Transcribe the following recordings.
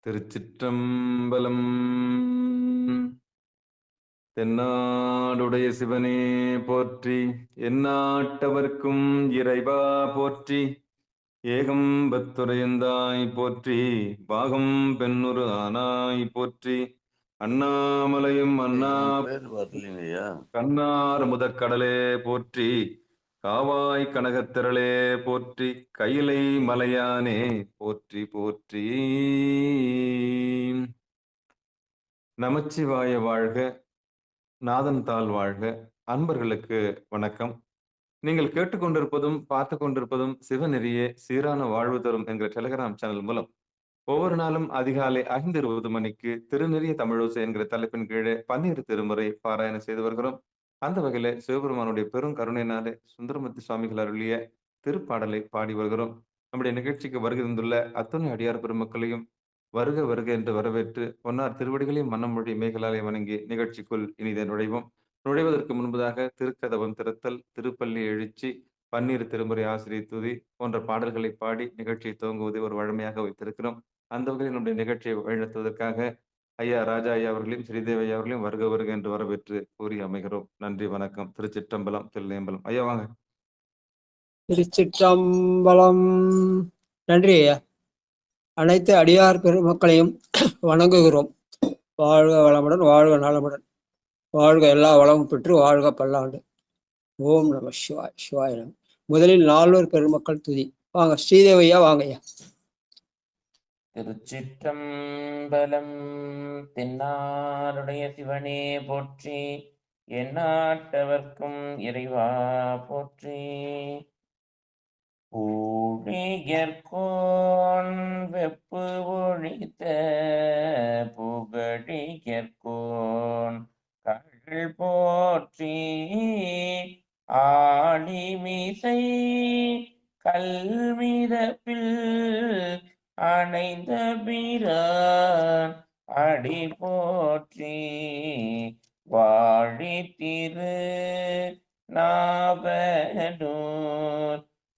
திருச்சிற்றம்பலம். தென்னாடுடைய சிவனே போற்றி, எந்நாட்டவர்க்கும் இறைவா போற்றி. ஏகம்பத்துரையந்தாய் போற்றி, பாகம் பெண்ணுரு ஆனாய் போற்றி. அண்ணாமலையும் அண்ணா கண்ணார் முதற்கடலே போற்றி. காவாய் கனகத்திரளே போற்றி, கையிலை மலையானே போற்றி போற்றி. நமச்சிவாய வாழ்க, நாதன் தாள் வாழ்க. அன்பர்களுக்கு வணக்கம். நீங்கள் கேட்டுக்கொண்டிருப்பதும் பார்த்து கொண்டிருப்பதும் சிவநெறியே சீரான வாழ்வு தரும் என்கிற டெலிகிராம் சேனல் மூலம் ஒவ்வொரு நாளும் அதிகாலை 5:20 மணிக்கு திருநெறிய தமிழோசை என்கிற தலைப்பின் கீழே 12 திருமுறை பாராயணம் செய்து வருகிறோம். அந்த வகையில சிவபெருமானுடைய பெரும் கருணையினாலே சுந்தரமூர்த்தி சுவாமிகள் அருளிய திருப்பாடலை பாடி வருகிறோம். நம்முடைய நிகழ்ச்சிக்கு வருகை தந்துள்ள அத்துணை அடியார் பெருமக்களையும் வருக வருக என்று வரவேற்று பொன்னார் திருவடிகளையும் மன்னமொழி மேகலாலை வணங்கி நிகழ்ச்சிக்குள் இனிதே நுழைவோம். நுழைவதற்கு முன்பதாக திருக்கதவம் திறத்தல், திருப்பள்ளி எழுச்சி, 12 திருமுறை ஆசிரியர் துதி போன்ற பாடல்களை பாடி நிகழ்ச்சியை துவங்குவதை ஒரு வழமையாக வைத்திருக்கிறோம். அந்த வகையில் நம்முடைய நிகழ்ச்சியை வழிநடத்துவதற்காக ஐயா ராஜா ஐயா அவர்களையும் ஸ்ரீதேவி ஐயா அவர்களையும் வருக வருக என்று வரவேற்று கூறி அமைகிறோம். நன்றி, வணக்கம். திருச்சிற்றம்பலம், தில்லையம்பலம். ஐயா வாங்க. திருச்சிற்றம்பலம். நன்றி ஐயா. அனைத்து அடியார் பெருமக்களையும் வணங்குகிறோம். வாழ்க வளமுடன், வாழ்க நலமுடன், வாழ்க எல்லா வளமும் பெற்று வாழ்க பல்லாண்டு. ஓம் நம சிவாய். சிவாய நம. முதலில் நால்வர் பெருமக்கள் துதி. வாங்க ஸ்ரீதேவையா, வாங்க ஐயா. திருச்சிற்றம்பலம். தென்னாருடைய சிவனே போற்றி, எந்நாட்டவர்க்கும் இறைவா போற்றி. ஊழியர்கோன் வெப்பு ஒழித்த புகழியர்கோன் கழல் போற்றி. ஆழிமிசை கல்மிதப்பில் அணைந்த பிரான் அடி போற்றி. வாழி திரு நாவலூர்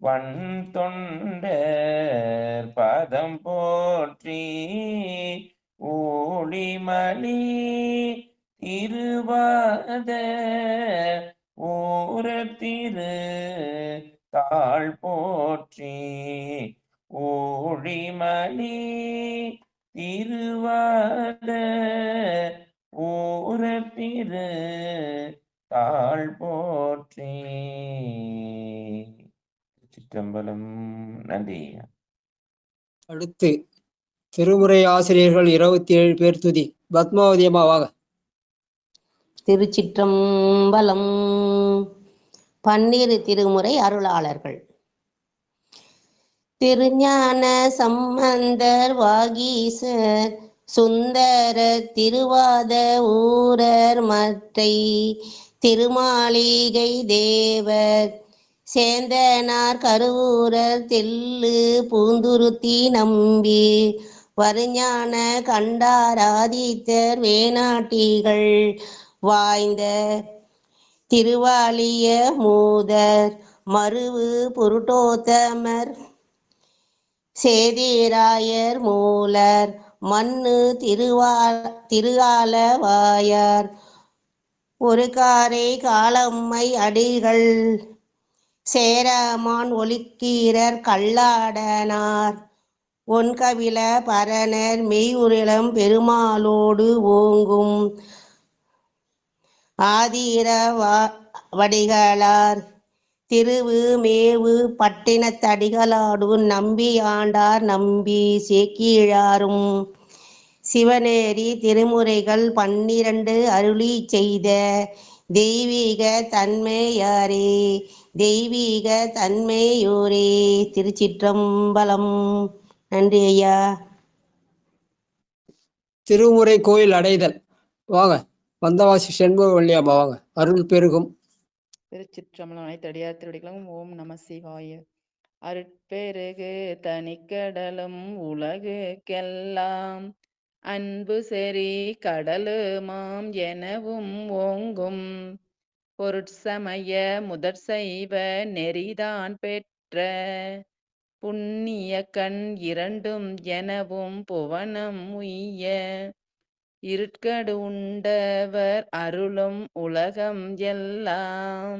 வன் தொண்டர் பதம் போற்றி. ஊழிமலி திருவாத ஊரத்திரு தாழ் போற்றி. ஊழிமலி திருவாத ஊரத்திரு தாழ் போற்றி. சிற்றம்பலம். நன்றி. அடுத்து திருமுறை ஆசிரியர்கள் 27 பேர் துதி. பத்மாவதி அம்மா வாங்க. திருச்சிற்றம்பலம். 12 திருமுறை அருளாளர்கள். திருஞான சம்பந்தர் வாகீசர் சுந்தர திருவாத ஊரர் மற்றை திருமாளிகை தேவர் சேந்தனார் கருவூரர் தெல்லு பூந்துருத்தி நம்பி வருஞான கண்டாராதித்தர் வேணாட்டிகள் வாய்ந்த திருவாலிய மூதர் மருவு புருட்டோத்தமர் சேதிராயர் மூலர் மண்ணு திருஆலவாயார் ஒரு காரை காலம்மை அடிகள் சேரமான் ஒலிக்கீரர் கல்லாடனார் ஒன்கவில பரணர் மெய்யுரிளம் பெருமாளோடு ஓங்கும் ஆதீர வடிகளார் திருவு மேவு பட்டினத்தடிகளாடு நம்பி ஆண்டார் நம்பி சேக்கீழாரும் சிவநேரி திருமுறைகள் 12 அருளி செய்த தெய்வீக தன்மையாரே தெய்வீக தன்மையோரே. திருச்சிற்றம்பலம். நன்றி ஐயா. திருமுறை கோயில் அடைதல். வாங்க வந்தவாசி செண்பகவல்லி அம்மா வாங்க. அருள் பெருகும். திருச்சிற்றம்பலம். அனைத்து அடியார் திருவடிகளும் ஓம் நம சிவாய. அருட்பெருகு தனிக்கடலும் உலகுக்கெல்லாம் அன்பு செறி கடலுமாம் எனவும் ஓங்கும் பொருட்சமய முதற் சைவ நெறிதான் பெற்ற புண்ணிய கண் இரண்டும் எனவும் புவனம் உய்ய இருக்கடு உண்டவர் அருளும் உலகம் எல்லாம்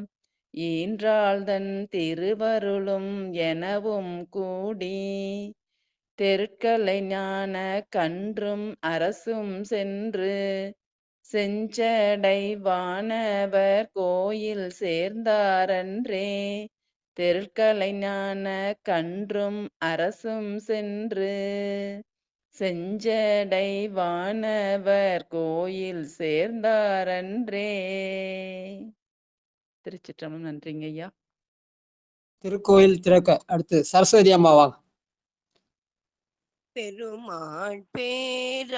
ஈன்றாள்தன் திருவருளும் எனவும் கூடி தெருட்கலை ஞான கன்றும் அரசும் சென்று செஞ்சடை வானவர் கோயில் சேர்ந்தாரன்றே. தெருட்கலை ஞான கன்றும் அரசும் சென்று செஞ்சடை வானவர் கோயில் சேர்ந்தாரன்றே. திருச்சிற்றம்பலம். நன்றிங்க ஐயா. திருக்கோயில் திறக்க அடுத்து சரஸ்வதி அம்மா வாங்க. பெருமாள் பேரானந்தத்து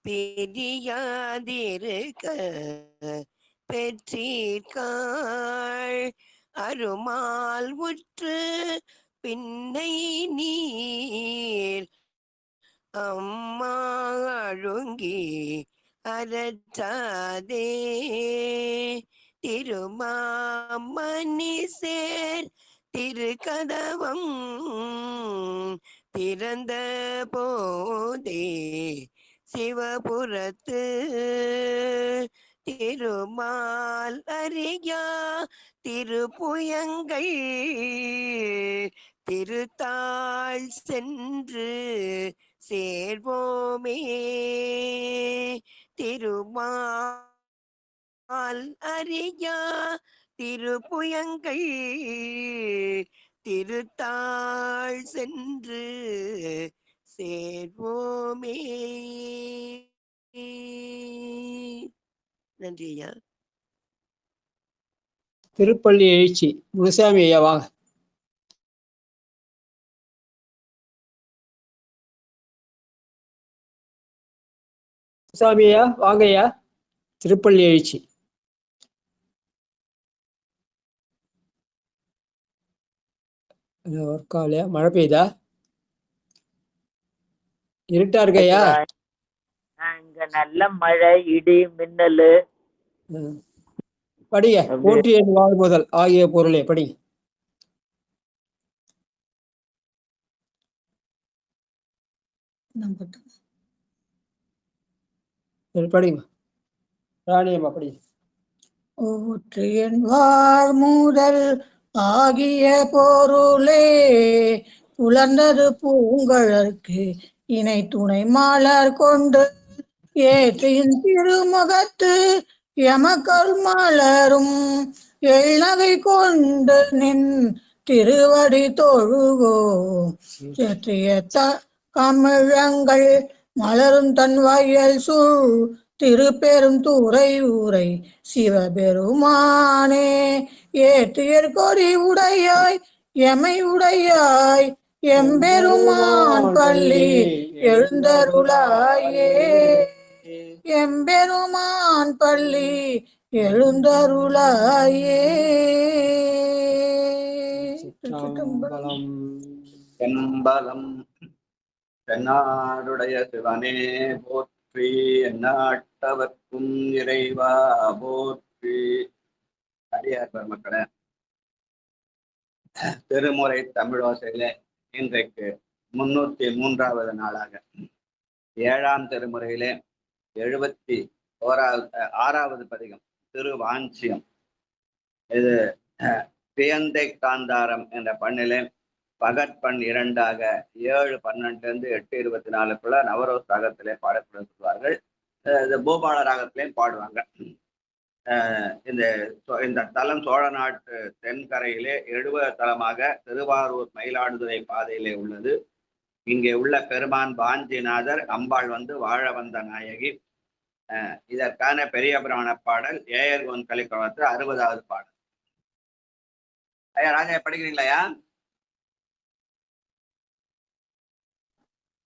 பிரியாதிருக்க பெற்றீர்காள் அருமால் உற்று பின்னை நீர் அம்மா அழுங்கி அரற்றாதே திருமாமணி சேர் திருக்கதவம் திறந்த போதே சிவபுரத்து திருமால் அறியா திருப்புயங்கள் திருத்தாள் சென்று சேர்வோமே. திருமால் அறியா திருப்புயங்கள் திருத்தாள் சென்று சேர்வோமே. நன்றி ஐயா. திருப்பள்ளி எழுச்சி முனுசாமி ஐயா வாங்க. முனுசாமி ஐயா வாங்க ஐயா. திருப்பள்ளி எழுச்சி. ஒர்க்காலையா? மழை பெய்யுதா? இருட்டா இருக்கையா? இங்க நல்ல மழை, இடி, மின்னலு. படிங்க. போற்றி என் வாழ் முதல் ஆகிய பொருளே படிங்க. படிங்க ராணியம்மா படிங்க. போற்றி என் வாழ் முதல் ஆகிய பொருளே புலர்ந்தது பூங்கழற்கு இணை துணை மாலர் கொண்டு ஏற்றின் திருமுகத்து எமக்கள் மலரும் எழ்நகை கொண்டு நின் திருவடி தொழுவோம். ஏற்றிய தமிழங்கள் மலரும் தன் வயல் சூழ் திருப்பெரும் தூரை ஊரை சிவபெருமானே. ஏற்றியர் கொடி உடையாய் எமை உடையாய் எம்பெருமான் பள்ளி எழுந்தருளாயே. எம்பெருமான் பள்ளி எழுந்தருளாயே. எம்பலம் தென்னாடுடைய சிவனே போற்றி, எந்நாட்டவர்க்கும் இறைவா போற்றி. அடியார் பெருமக்களே, திருமுறை தமிழோசையிலே இன்றைக்கு 303வது நாளாக 7ஆம் திருமுறையிலே 76வது பதிகம் திருவாஞ்சியம். இது பியந்தை காந்தாரம் என்ற பண்ணிலே பகற்பண் 2ஆக 7:12 8:24 நவரோஸ் ராகத்திலே பாடப்பட சொல்வார்கள். இது பூபால ராகத்திலையும் பாடுவாங்க. இந்த தலம் சோழ நாட்டு தென்கரையிலே 70 தலமாக திருவாரூர் மயிலாடுதுறை பாதையிலே உள்ளது. இங்கே உள்ள பெருமான் பாஞ்சிநாதர், அம்பாள் வாழ வந்த நாயகி. இதற்கான பெரிய புராண பாடல் ஏயர்கோன் கலிக்கோலத்து 60வது பாடல். ஐயா ராஜா படிக்கிறீங்களா?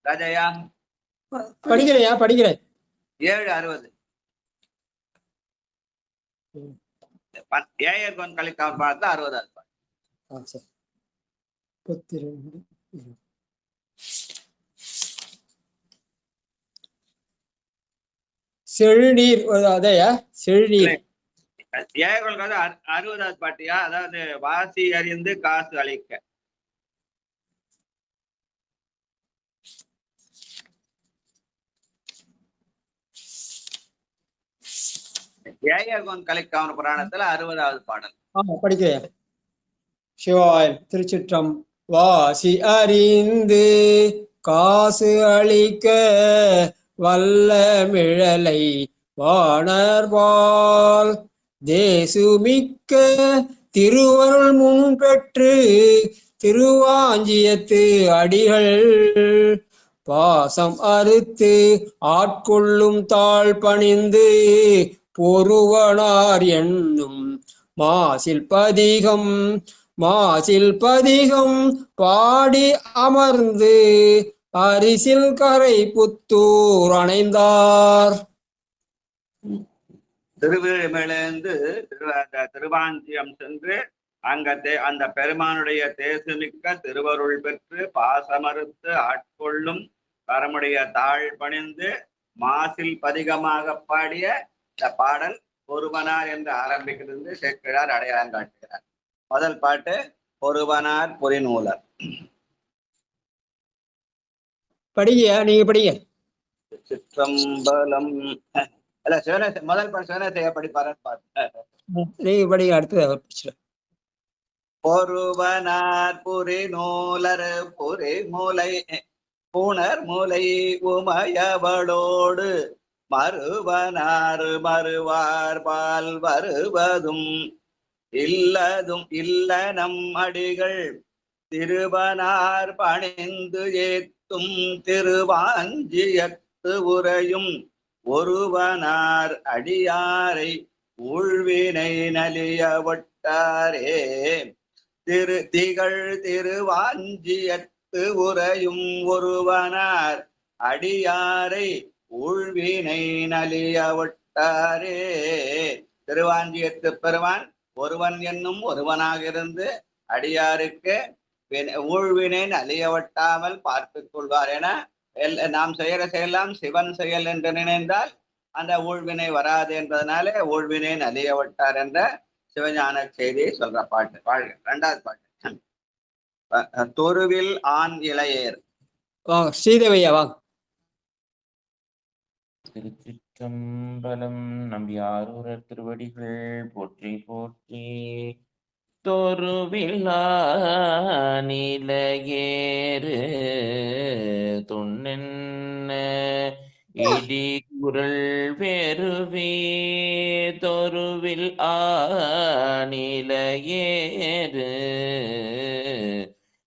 ராஜாயா படிக்கிறையா? படிக்கிறேன். 7:60 ஏயர்கோன் கலிக்கோலத்து பாடத்துல 60வது பாடல். செழுநீர் அதையா? செழுநீர் ஏகோல் கதை 60வது பாட்டியா, அதாவது வாசி அறிந்து காசு அளிக்க. ஏகோன் கலிக்காம புராணத்துல 60வது பாடல். படிக்கிறேன். சிவாய் திருச்சிற்றம். வாசி அறிந்து காசு அளிக்க வல்ல மிழலை வாணர்வாள் தேசுமிக்க திருவருள் முன் பெற்று திருவாஞ்சியத்து அடிகள் பாசம் அறுத்து ஆட்கொள்ளும் தாழ் பணிந்து பொருவனார் என்னும் மாசில் பதிகம் பாடி அமர்ந்து அரிசில் கரை புத்தூர் அணைந்தார். திருவிழிமிழந்து திருவாஞ்சியம் சென்று அந்த பெருமானுடைய தேசுமிக்க திருவருள் பெற்று பாசமறுத்து ஆட்கொள்ளும் பரமுடைய தாழ் பணிந்து மாசில் பதிகமாக பாடிய இந்த பாடல் ஒருவனார் என்று ஆரம்பிக்கிறது. சேக்கிழார் அடையாளம் காட்டுகிறார். முதல் பாட்டு ஒருவனார் புரிநூலர். படிங்க, நீங்க படிங்க. சிற்றம்பலம் இல்ல சிவனேச முதல் பாட்டு சிவனேசையா படிப்பாருன்னு பார்த்தேன். நீங்க படிங்க, அடுத்தது. பொருவனார் புரிநூலர் புரிமுலை புனர் முலை உமையவளோடு மறுவனார் மறுவார் பால் வருவதும் இல்லனம் அடிகள் திருவனார் பணிந்து ஏத்தும் திருவாஞ்சியத்து உரையும் ஒருவனார் அடியாரை ஊழ்வினை நலிய ஒட்டாரே. திகழ் திருவாஞ்சியத்து உரையும் ஒருவனார் அடியாரை ஊழ்வினை நலிய ஒட்டாரே. திருவாஞ்சியத்து பெருமான் ஒருவன் என்னும் ஒருவனாக இருந்து அடியாருக்கு ஊழ்வினை நலிய ஒட்டாமல் பார்த்துக் கொள்வார் என நாம் செய்கிற செயலாம் சிவன் செயல் என்று நினைந்தால் அந்த ஊழ்வினை வராது என்பதனாலே ஊழ்வினை நலிய ஒட்டார் என்ற சிவஞான செய்தியை சொல்ற பாட்டு. வாழ்க. 2வது பாட்டு தொருவில் ஆண் இளையர். ஸ்ரீதேவையா வாங்க. திருச்சிற்றம்பலம். நம்பியாரூரர் திருவடிகள் போற்றி போற்றி. தொருவிலானிலையேறு துண்ணென்ன இடி குரல் வெறுவே தொருவில் ஆனிலையேறு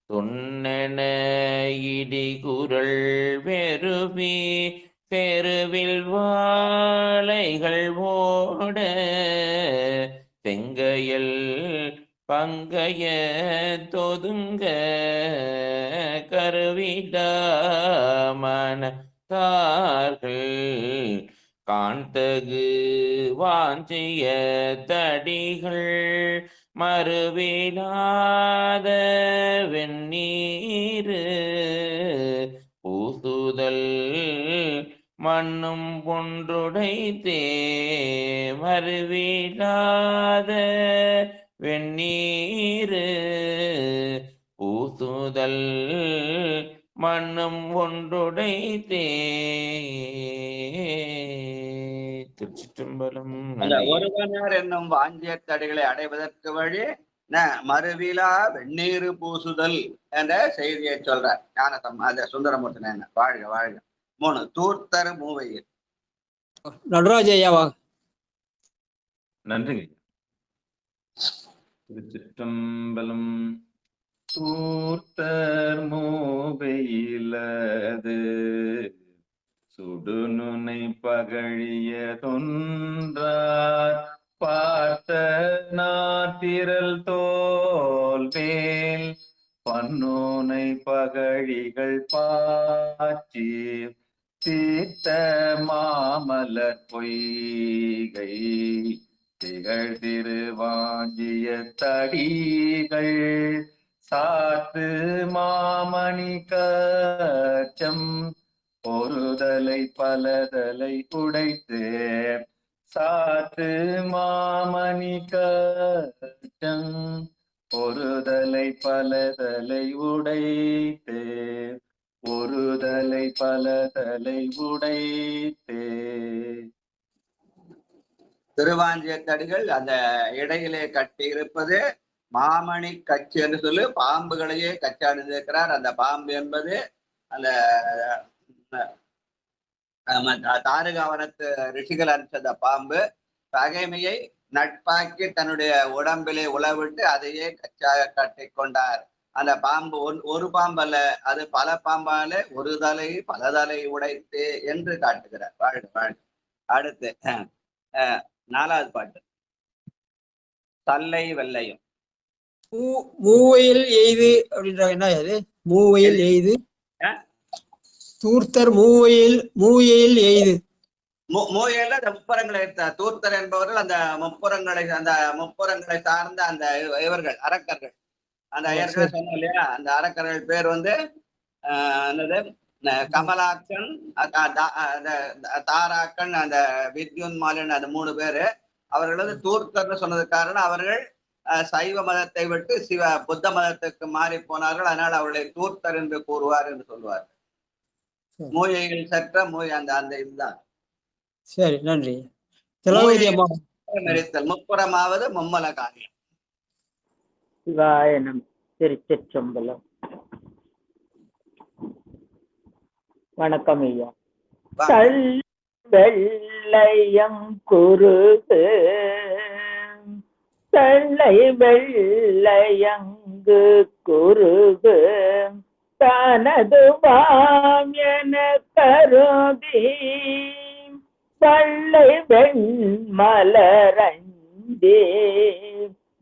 துண்ணென இடி குரல் வெறுவே பெருவில் வாழைகள் ஓட செங்கையல் பங்கைய தொதுங்க கருவிடாமனத்தார்கள் காண்தகு வாஞ்சிய தடிகள் மறுவிலாத வெண்ணீர் பூசுதல் மண்ணும் ஒன்றுடைத்தே மறுவிலாத வெண்ணீர் பூசுதல் மண்ணும் ஒன்றுடைத்தே. திருச்சிற்றம்பலம். ஒருவனார் என்னும் வாஞ்சிய தடிகளை அடைவதற்கு வழி மறுவிலா வெந்நீர் பூசுதல் என்ற செய்தியை சொல்றார் ஞானசம் அந்த சுந்தரமூர்த்தி. வாழ்க வாழ்க. 3 தூர்த்தர் மூவையில். நடராஜ் ஐயா வாங்க. நன்றிங்க. திருச்சிற்றம்பலம். தூர்த்தர் மூவையிலது சுடுநுனை பகழிய தொன்றார் பார்த்த நாத்திரல் தோல் மேல் பன்னோனை பகழிகள் பாச்சி தீர்த்த மாமலர் பொய்கை திகழ் திருவாஞ்சிய தடிகள் சாத்து மாமணி கச்சம் பொருதலை பலதலை உடைத்து சாத்து மாமணி கட்டம் ஒருதலை பலதலை உடைத்தே ஒருதலை பலதலை உடைத்தே. திருவாஞ்சியத்தடிகள் அந்த இடையிலே கட்டி இருப்பது மாமணி கச்சி என்று சொல்லி பாம்புகளையே கச்சி அணிந்திருக்கிறார். அந்த பாம்பு என்பது அந்த தாருகாவனத்து ரிஷிகள் அனுப்பிச்ச அந்த பாம்பு பகைமையை நட்பாக்கி தன்னுடைய உடம்பிலே உழவிட்டு அதையே கச்சாக கட்டி கொண்டார். அந்த பாம்பு ஒரு பாம்பு அல்ல, அது பல பாம்பாலே ஒரு தலை பல தலை உடைத்து என்று காட்டுகிறார். வாழ்க வாழ்க. அடுத்து 4வது பாட்டு தல்லை வெள்ளையும். மூவையில் எய்து அப்படின்ற என்ன அது? மூவையில் எய்து தூர்த்தர் மூவையில் எய்து. மூவையில் அந்த முப்புறங்களை தூர்த்தர் என்பவர்கள் அந்த முப்புறங்களை சார்ந்த அந்த இவர்கள் அரக்கர்கள். அந்த ஏற்கனவே சொன்னோம் இல்லையா, அந்த அரக்கர்கள் பேர் என்னது கமலாக்கன், தாராக்கன், அந்த வித்யுன்மாலன், அந்த 3 பேரு. அவர்கள் தூர்த்தர்னு சொன்னது காரணம் அவர்கள் சைவ மதத்தை விட்டு புத்த மதத்துக்கு மாறி போனார்கள். அதனால் அவர்களை தூர்த்தர் என்று கூறுவார் என்று சொல்லுவார். மூயையில் சற்ற அந்த இதுதான். சரி, நன்றி. மெரித்தல் முப்புறமாவது மும்மல காரியம். சிவாயனம். திருச்சிற்றம்பலம். வணக்கம் ஐயா. வெள்ளையம் குருகு தள்ளை வெள்ளையங்கு குருகு தனது வாம் என கருதி பள்ளை வெண்மலரஞ்சே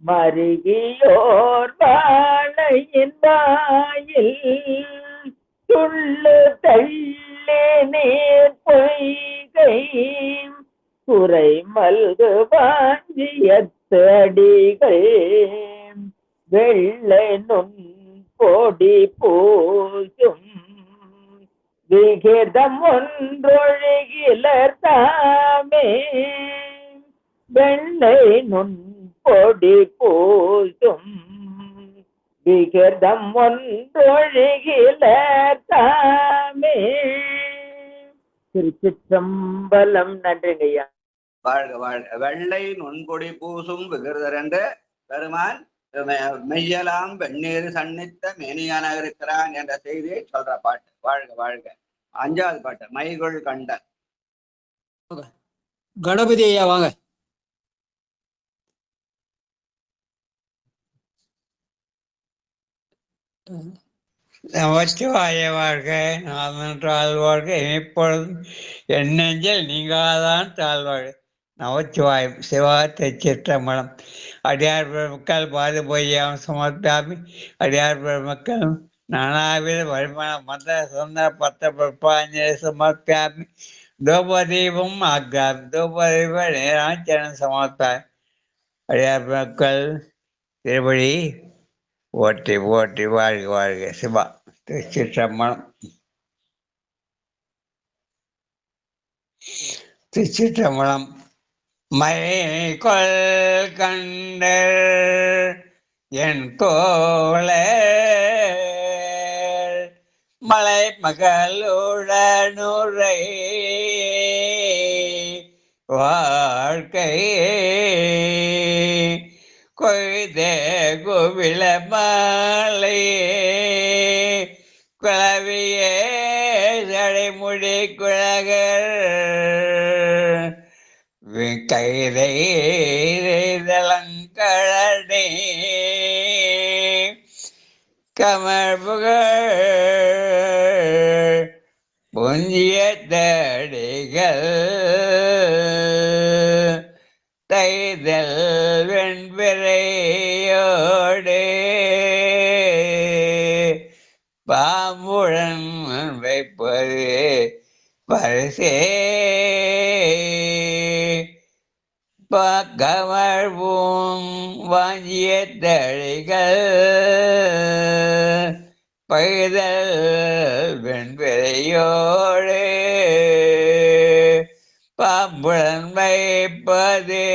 மருகியோர் வாழையின் வாயில் துள்ளு தள்ளி நீர் பொய்கை குறை மல்கு வாஞ்சியத்தடிகள் வெள்ளை நுண் பொடி பூசும் விகிதம் ஒன்றொழுகிலர் தாமே வெள்ளை நுண் பொடி பூசும் விகிதம் ஒன்றொழுகிலர் தாமே. திருச்சிற்றம்பலம். நன்றிங்க ஐயா. வாழ்க வாழ்க. வெள்ளை நுண்பொடி பூசும் விகிருதர் என்று பெருமான் மெய்யலாம் வெந்நீர் சன்னித்த மேனியானாக இருக்கிறான் என்ற செய்தியை சொல்ற பாட்டு. வாழ்க வாழ்க. 5வது பாட்டு மைகுள் கண்ட. கணபதி ஐயா வாங்க. நமச்சிவாய வாழ்க. நாதன் தாழ்வாழ்க. இப்பொழுதும் என் நெஞ்சில் நீங்காதான் தாழ்வாழ்க. நமச்சிவாயம். சிவா திருச்சிற்றம்பலம். அடியார் பெருமக்கள் பாதுபோயம் சமர்ப்பியாமி. அடியார் பெருமக்கள் நானாவித வருமான மந்திர சுந்தர பத்த புஷ்பாஞ்சலி சமர்ப்பியாமி. தூபதீபம் ஆக்ராமி. தூபதீப நேராஞ்சனம் சமர்ப்பியாமி. அடியார் பெருமக்கள் திருவடி ஓட்டி ஓட்டி வாழ்க வாழ்க. சிவா திருச்சிற்றம்பலம். திருச்சிற்றம்பலம். மைகொள் கண்டர் என் கோள மலை மகளுடனுரை வாழ்க்கை கொய்தே குவில மாலையே குழவியே சடைமுடி குழகர் கைதை தலங்கழனே கமர் புகழ் புஞ்சிய தடிகள் தைதல் வெண்பிறையோடு பாம்புடன் வைப்பது பரிசே கமழ்வும் வாஞ்சிய தழிகள் பைதல் வெண்பிறையோடு பாம்பு பாம்புடன் வைப்பது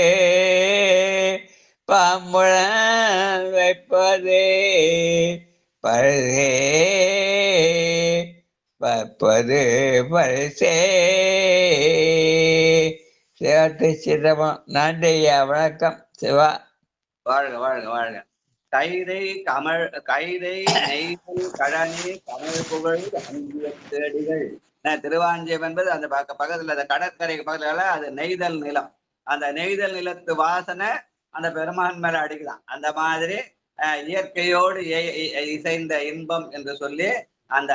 பாம்புடன் வைப்பது பரிசே பார்ப்பது பரிசே. சிவத்தை சிதம்பரம். நன்றி ஐயா, வணக்கம். சிவா. வாழ்க வாழ்க வாழ்க. கைதை நெய்தல் கழனி கமழ் புகழ் அஞ்சிய தேடிகள். திருவாஞ்சியம் என்பது அந்த பக்கத்துல அந்த கடற்கரைக்கு பக்கத்துல அது நெய்தல் நிலம். அந்த நெய்தல் நிலத்து வாசனை அந்த பெருமான் மேல அடிக்கலாம். அந்த மாதிரி இயற்கையோடு இசைந்த இன்பம் என்று சொல்லி அந்த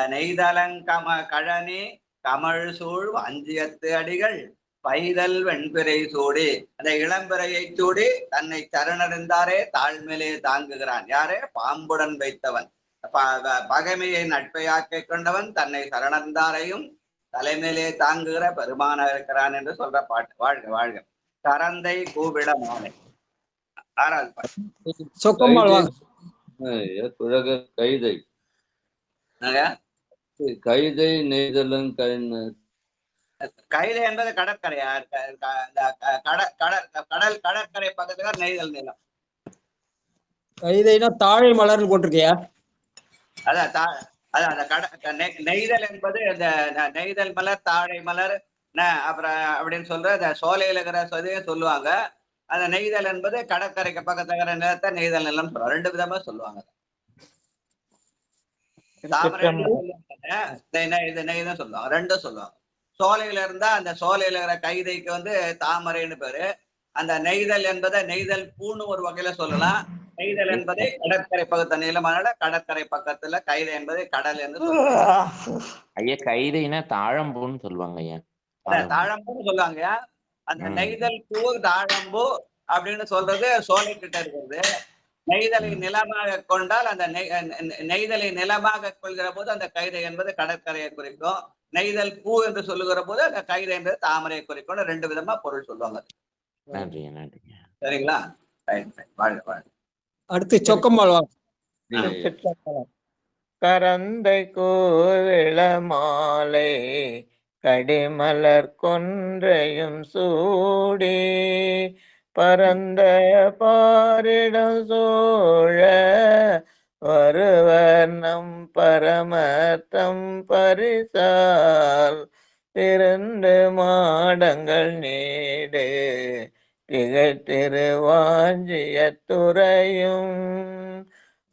கழனி கமழ் சூழ் அஞ்சியத்து அடிகள் பைதல் வெண்பிறை சூடி, அந்த இளம்பிறையை சூடி தன்னை சரணடைந்தாரே தாழ்மையிலே தாங்குகிறான். யாரே? பாம்புடன் வைத்தவன், பகைமையை நட்பையாக்கி கொண்டவன் தன்னை சரணடைந்தாரையும் தலைமையிலே தாங்குகிற பெருமானாக இருக்கிறான் என்று சொல்ற பாட்டு. வாழ்க வாழ்க. கரந்தை கூவிட மாலை. ஆறாவது பாட்டு. கைதை கைதை நெய்தலும் கைதை என்பது கடற்கரையா? கடற்கரை பக்கத்துல நெய்தல் நிலம். கைதைனா தாழை மலர்னு போட்டிருக்கியா? அதான் நெய்தல் என்பது இந்த நெய்தல் மலர், தாழை மலர், அப்புறம் அப்படின்னு சொல்ற இந்த சோலையில இருக்கிற சொதையை சொல்லுவாங்க. அந்த நெய்தல் என்பது கடற்கரைக்கு பக்கத்துல நிலத்தை நெய்தல் நிலம் சொல்லுவாங்க. ரெண்டு விதமா சொல்லுவாங்க. தாமரை இது நெய்தான் சொல்லுவாங்க, ரெண்டும் சொல்லுவாங்க. சோலையில இருந்தா அந்த சோலையில இருக்கிற கைதைக்கு வந்து தாமரைன்னு பேரு. அந்த நெய்தல் என்பதை நெய்தல் பூன்னு ஒரு வகையில சொல்லலாம். நெய்தல் என்பதை கடற்கரை பக்கத்து நீளமான கடற்கரை பக்கத்துல கைதை என்பதை கடல் என்று சொல்லுவாங்க. ஐயா கைதைனா தாழம்பூன்னு சொல்லுவாங்க ஐயா. தாழம்பூன்னு சொல்லுவாங்க. அந்த நெய்தல் பூ தாழம்பூ அப்படின்னு சொல்றது சோலை கிட்ட இருக்கிறது. நெய்தலை நிலமாக கொண்டால் அந்த நெய்தலை நிலமாக கொள்கிற போது அந்த கைதை என்பது கடற்கரையை குறிக்கும். நெய்தல் பூ என்று சொல்லுகிற போது அந்த கைதை என்பது தாமரையை குறிக்கும். ரெண்டு விதமா பொருள் சொல்லுவாங்க. சரிங்களா? அடுத்து சொக்கம்மாள். கரந்தை கூவிள மாலை கடிமலர் கொன்றையும் சூடி பரந்த பாரிடம் சோழ வருவர் நம் பரமத்தம் பரிசால் திரண்டு மாடங்கள் நீடு திகழ் திருவாஞ்சிய துறையும்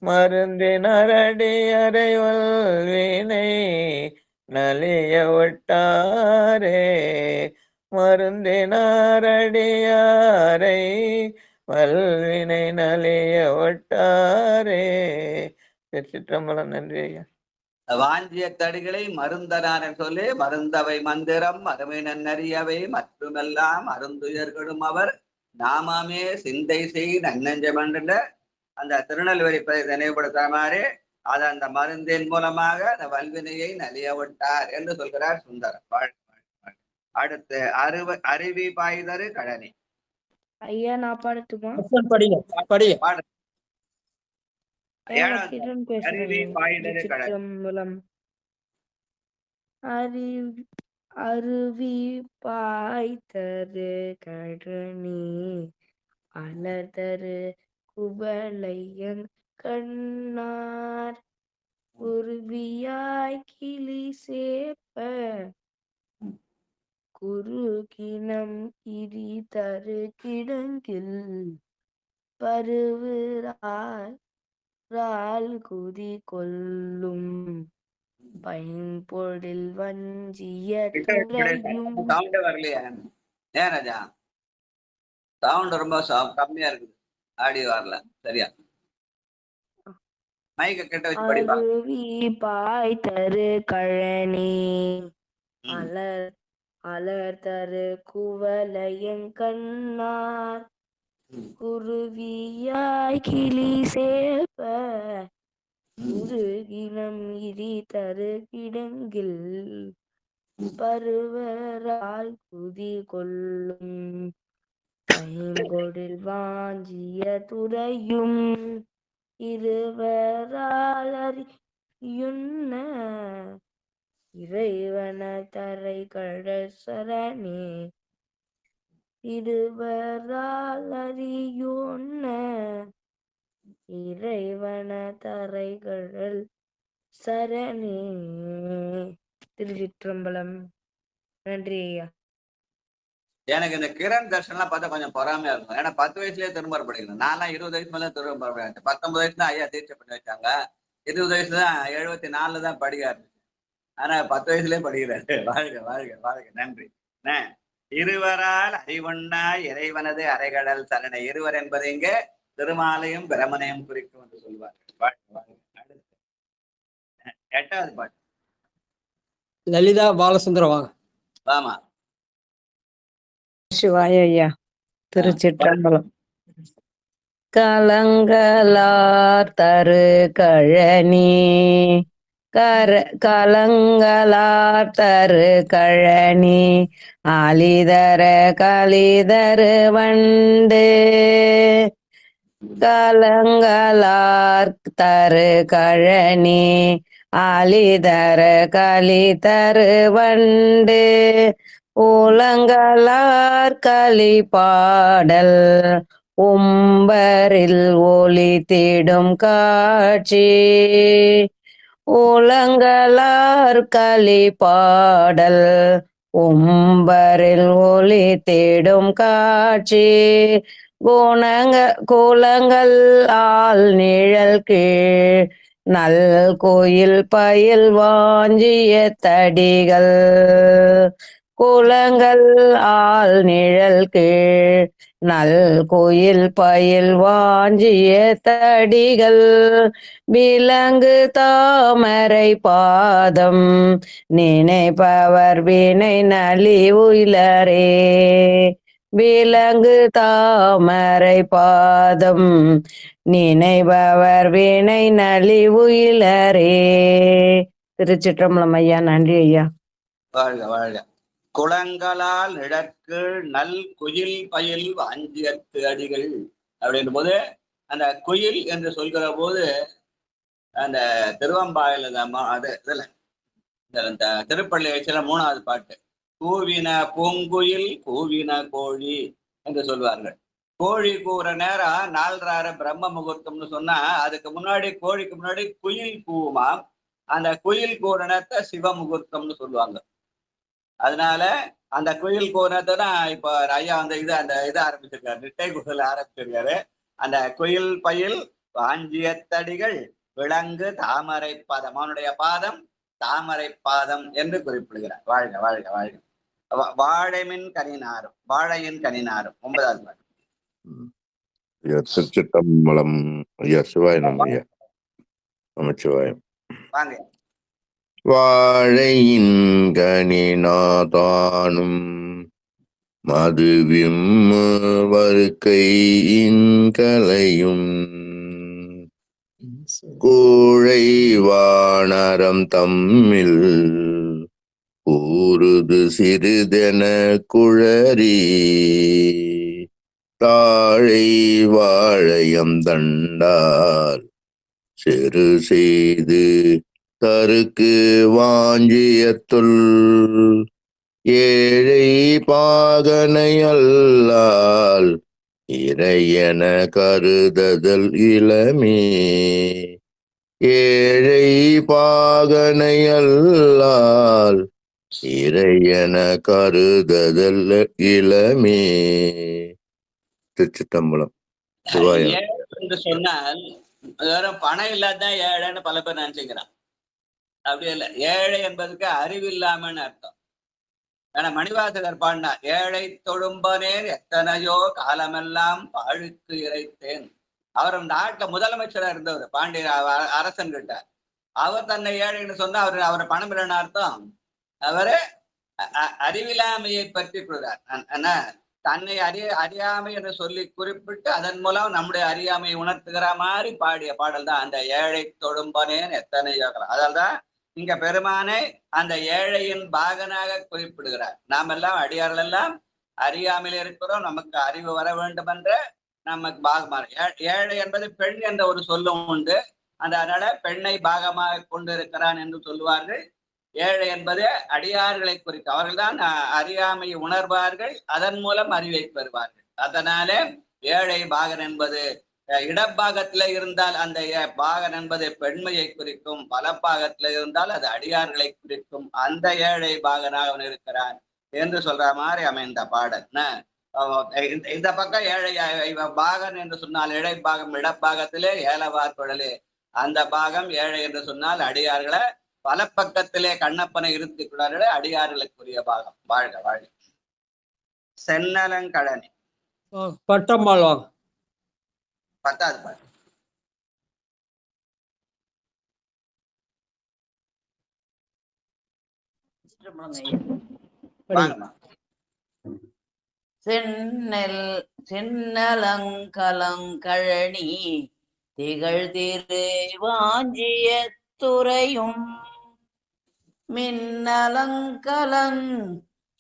மருந்தினரடி அறைவல் வினை நலிய விட்டாரே மருந்தினாரடியாரை வல்வினை நலிய விட்டாரே. சிற்றம்பலம். நன்றி ஐயா. வாஞ்சிய தடிகளை மருந்தனார் சொல்லி மருந்தவை மந்திரம் அருமை நன்னறியவை மற்றுமெல்லாம் அருந்துயர்களும் அவர் நாமாமே சிந்தை செய் நன்னஞ்சமன்ற அந்த திருநெல்வேலி நினைவுபடுத்துற மாதிரி அது அந்த மருந்தின் மூலமாக அந்த வல்வினையை நலிய விட்டார் என்று சொல்கிறார் சுந்தரர். அடுத்து அருவி பாய்தரு கழனி. ஐயா நான் பாடட்டுமா? அருவி பாய்தரு கழனி அலர்தரு குவளையன் கண்ணார் குருவியாய் கிளி சேப்ப குறுகினம் இரி தரு கிடங்கில் பருவுரால் குதி கொள்ளும் பைம்பொழில் வஞ்சிய துறையும். சவுண்ட் ரொம்ப கம்மியா இருக்குது, ஆடியோ வரல சரியா. மைக்க கிட்ட வச்சு படிப்பா. அருவி பாய்தரு கழனி அலர்தரு குவளையங்கண்ணார் குருவியாய் கிளி சேப்ப குறுகினம் இரி தரு கிடங்கில் பருவரால் குதி கொள்ளும் பைம்பொழில் வாஞ்சிய துறையும் இருவராலறியுன்ன இறைவன தரை கழ சரணே. இருவரால் அறியோன்ன இறைவன தரைகள் சரணே. திருச்சிற்றம்பலம். நன்றி ஐயா. எனக்கு இந்த கிரண் தர்ஷன்லாம் பார்த்தா கொஞ்சம் பொறாமையா இருக்கும். ஏன்னா 10 வயசுலயே திருமணம் படிக்கணும். நான்லாம் 20 வயசு மேல திருமணம் படிக்கிறேன். 19 வயசு தான் ஐயா தீட்சை பண்ணி வச்சாங்க. 20 வயசுல தான் 74 தான் படிக்க ஆரம்பிச்சேன். ஆனா 10 வயசுலயே படிக்கிறாரு. வாழ்க வாழ்க வாழ்க. நன்றி. இருவரால் அறிவொன்னா இறைவனது அரைகடல் சரணை. இருவர் என்பது இங்கே திருமாலையும் பிரமனையும் குறிக்கும் என்று சொல்வார்கள். வாழ்க வாழ்க. அடுத்து 8வது பாட்டு. லலிதா பாலசுந்தரம் வாங்க. ஆமா. சிவாய ஐயா. திருச்சிற்றம்பலம். கலங்களார் தரு கழனி கலங்களார் தரு கழனி ஆலிதர கலிதரு வண்டு கலங்களார் தரு கழனி ஆலிதர கலிதரு வண்டு உலங்களார் களி பாடல் உம்பரில் ஒளி தேடும் காட்சி உலங்களார் களி பாடல் உம்பரில் ஒளி தேடும் காட்சி குலங்கள் ஆள் நிழல் கீழ் நல் கோயில் பயில் வாஞ்சிய தடிகள் குலங்கள் ஆள் நிழல் கீழ் நல் கோயில் பயில் வாஞ்சிய தடிகள் விலங்கு தாமரை பாதம் நினைப்பவர் வினை நலிவுயிலரே விலங்கு தாமரை பாதம் நினைப்பவர் வினை நலிவுயிலரே. திருச்சிற்றம்பலம் ஐயா. நன்றி ஐயா. வாழ்க வாழ்க. குளங்களால் நிழற்கீழ் நல் குயில் பயில் வாஞ்சியத்து அடிகள் அப்படின்ற போது அந்த குயில் என்று சொல்கிற போது அந்த திருவம்பாயில அது இதுல இந்த திருப்பள்ளி வச்சுல 3வது பாட்டு கூவின பூங்குயில் கூவின கோழி என்று சொல்வார்கள். கோழி கூற நேரம் 4:30 பிரம்ம முகூர்த்தம்னு சொன்னா அதுக்கு முன்னாடி கோழிக்கு முன்னாடி குயில் கூவுமா. அந்த குயில் கூற நேரத்தை சிவ முகூர்த்தம்னு சொல்லுவாங்க. அதனால அந்த குயில் கூறத்தை தான் இப்போ ஐயா அந்த இது ஆரம்பிச்சிருக்காரு. நிட்டை குசல ஆரம்பிச்சிருக்காரு. அந்த குயில் பயில் வாஞ்சியத்தடிகள் விலங்கு தாமரை பாதம் அவனுடைய பாதம் தாமரை பாதம் என்று குறிப்பிடுகிறார். வாழ்க வாழ்க வாழ்க. வாழைமின் கனிநாரும் வாழையின் கனிநாரும் 9வது பாட்டு. திருச்சிற்றம்பலம் ஐயா. சிவாய நம்ம ஐயா. நமச்சிவாயம். வாங்க. வாழையின் கனிநாதானும் மதுவிம் வருக்கையின் கலையும் கூழை வானரம் தம்மில் ஊருது சிறிதென குழறி தாழை வாழையம் தண்டால் செரு செய்து தருக்கு வாஞ்சியத்துள் ஏழை பாகனை அல்லால் இறையன கருதல் இளமே ஏழை பாகனை அல்லால் இறையன கருதல் இளமே. திருச்சிற்றம்பலம். சிவாயம். என்று சொன்னால் வெறும் பணம் இல்லாதான் ஏழைன்னு பல பேர் நினைச்சுக்கிறான். அப்படி இல்லை. ஏழை என்பதுக்கு அறிவில்லாமன்னு அர்த்தம். ஏன்னா மணிவாசகர் பாடினா ஏழை தொழும்பனேன் எத்தனையோ காலமெல்லாம் பாழுக்கு இறைத்தேன். அவர் நாட்டுல முதலமைச்சரா இருந்தவர் பாண்டிய அரசன் கிட்ட. அவர் தன்னை ஏழைன்னு சொன்னா அவர் பணம் இல்லைன்னு அர்த்தம். அவரு அறிவில்லாமையை பற்றி கூறுறார். தன்னை அறியாமை என்று சொல்லி குறிப்பிட்டு அதன் மூலம் நம்முடைய அறியாமையை உணர்த்துகிற மாதிரி பாடிய பாடல் தான் அந்த ஏழை தொழும்பனேன் எத்தனையோ காலம். அதனால்தான் இங்க பெருமானை அந்த ஏழையின் பாகனாக குறிப்பிடுகிறார். நாம் எல்லாம் அடியார்கள் எல்லாம் அறியாமையில் இருக்கிறோம். நமக்கு அறிவு வர வேண்டும் என்ற நமக்கு பாகமாக ஏழை என்பது பெண் என்ற ஒரு சொல்லும் உண்டு. அதனால பெண்ணை பாகமாக கொண்டு இருக்கிறான் என்று சொல்லுவார்கள். ஏழை என்பது அடியார்களை குறிக்கும். அவர்கள்தான் அறியாமையை உணர்வார்கள், அதன் மூலம் அறிவை பெறுவார்கள். அதனால ஏழை பாகன் என்பது இடப்பாகத்துல இருந்தால் அந்த பாகன் என்பது பெண்மையை குறிக்கும், வலப்பாகத்துல இருந்தால் அது அடியார்களை குறிக்கும். அந்த ஏழை பாகனாக அவன் இருக்கிறான் என்று சொல்ற மாதிரி அமைந்த பாடல். இந்த பக்கம் ஏழை பாகன் என்று சொன்னால் இழை பாகம் இடப்பாகத்திலே ஏலவார் குழலே, அந்த பாகம் ஏழை என்று சொன்னால் அடியார்களை பலப்பக்கத்திலே கண்ணப்பனை இருத்திக்குள்ளார்களே அடியார்களுக்குரிய பாகம். வாழ்க வாழ்க. சென்னலங்கழனி பட்டம்மாள் வாங்க. 10வது பாட்டு. வாங்கம்மா. சென்னலங்கழனி திகழ் திரு வாஞ்சிய துறையும் மின்னலங்கலங்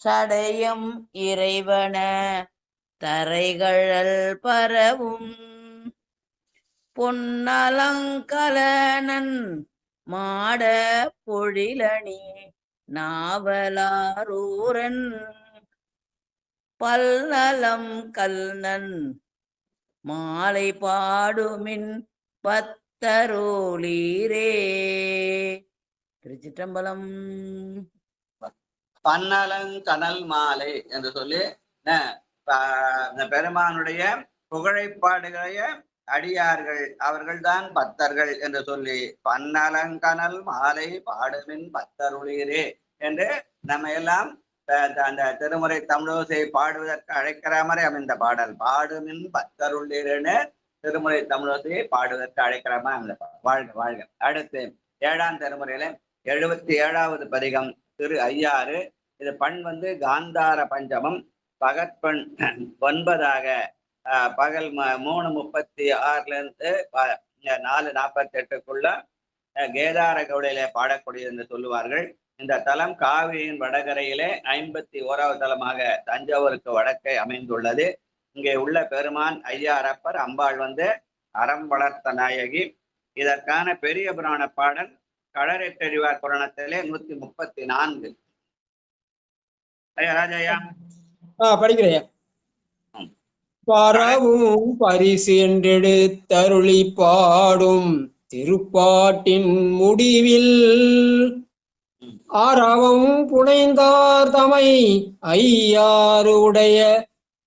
சடையம் இறைவன தரைகழல் பரவும் பொன்னலங்கலனன் மாட பொழிலணி நாவலாரூரன் பல்நலம் கல்நன் மாலை பாடுமின் பத்தரோலீரே. திருச்சிற்றம்பலம். பன்னலங்கனல் மாலை என்று சொல்லி பெருமானுடைய புகழைப்பாடுடைய அடியார்கள் அவர்கள்தான் பக்தர்கள் என்று சொல்லி பன்னலங்கனல் மாலை பாடுமின் பத்தருளீரே என்று நம்ம எல்லாம் அந்த திருமுறை தமிழோசை பாடுவதற்கு அழைக்கிற மாதிரி அமைந்த பாடல். பாடுமின் பத்தருளீரேன்னு திருமுறை தமிழோசையை பாடுவதற்கு அழைக்கிற மாதிரி அமைந்த பாடல். வாழ்க வாழ்க. அடுத்து 7ஆம் திருமுறையில 77வது பதிகம் திரு ஐயாறு. இது பண் வந்து காந்தார பஞ்சமம், பகற்பெண் 9ஆக பகல் 3:36 4:48 கேதார கவுளையில பாடக்கூடியது என்று சொல்லுவார்கள். இந்த தலம் காவிரியின் வடகரையிலே 51வது தலமாக தஞ்சாவூருக்கு வடக்கே அமைந்துள்ளது. இங்கே உள்ள பெருமான் ஐயாரப்பர், அம்பாள் வந்து அறம் வளர்த்த நாயகி. இதற்கான பெரிய புராண பாடல் களரெட்டறிவார் புராணத்திலே 134. ஐயா ராஜையா படிக்கிறேன். பரவும் பரிசு என்றெடுத்தருளி பாடும் திருப்பாட்டின் முடிவில் ஆரவம் புனைந்தார் தமை ஐயாருடைய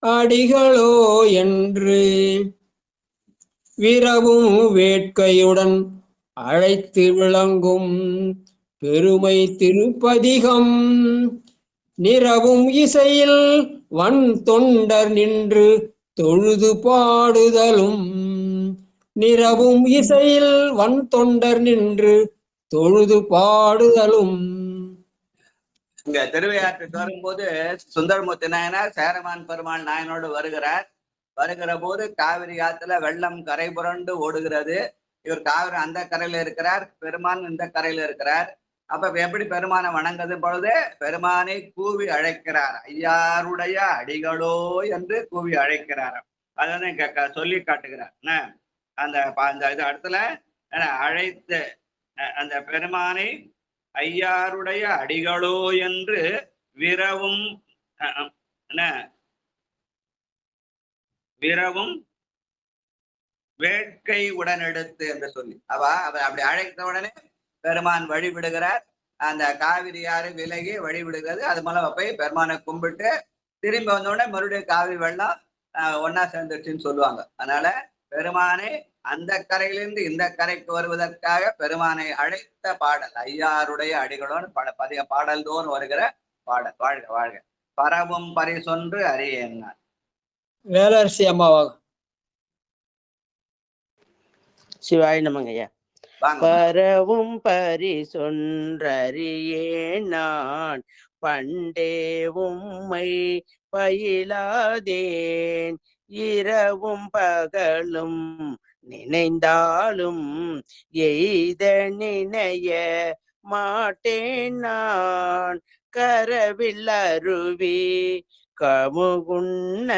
அடிகளோ என்று விரவும் வேட்கையுடன் அழைத்து விளங்கும் பெருமை திருப்பதிகம் நிரவும் இசையில் வன் தொண்டர் நின்று தொழுது பாடுதலும் நிரவும் இசையில் வன் தொண்டர் நின்று தொழுது பாடுதலும். இங்க திருவையாற்றுக்கு வரும்போது சுந்தரமூர்த்தி நாயனார் சேரமான் பெருமாள் நாயனோடு வருகிறார். வருகிற போது காவிரி ஆத்துல வெள்ளம் கரை புரண்டு ஓடுகிறது. இவர் காவிரி அந்த கரையில இருக்கிறார், பெருமான் இந்த கரையில இருக்கிறார். அப்ப எப்படி பெருமானை வணங்குது பொழுது பெருமானை கூவி அழைக்கிறார். ஐயாருடைய அடிகளோ என்று கூவி அழைக்கிறார். அதான் சொல்லி காட்டுகிறார். அந்த இது இடத்துல அழைத்து அந்த பெருமானை ஐயாருடைய அடிகளோ என்று விரவும் விரவும் வேட்கை உடனெடுத்து என்று சொல்லி அப்படி அழைத்த உடனே பெருமான் வழிவிடுகிறார். அந்த காவிரி ஆறு விலகி வழிவிடுகிறது. அது மூலம் போய் பெருமானை கும்பிட்டு திரும்பி வந்தோடனே மறுபடியும் காவிரி வெள்ளம் ஒன்னா சேர்ந்துருச்சுன்னு சொல்லுவாங்க. அதனால பெருமானை அந்த கரையிலிருந்து இந்த கரைக்கு வருவதற்காக பெருமானை அழைத்த பாடல் ஐயாருடைய அடிகளோடு பாடல் தோறும் வருகிற பாடல். வாழ்க வாழ்க. பரவும் பரிசொன்று அறியேன். வேலரசி அம்மாவாக. சிவாய் நமங்கய்யா. பரவும் பரிசொன்றறியேன் நான் பண்டே உம்மை பயிலாதேன் இரவும் பகலும் நினைந்தாலும் எய்த நினைய மாட்டேன் நான் கரவில் அருவி கமுகுண்ண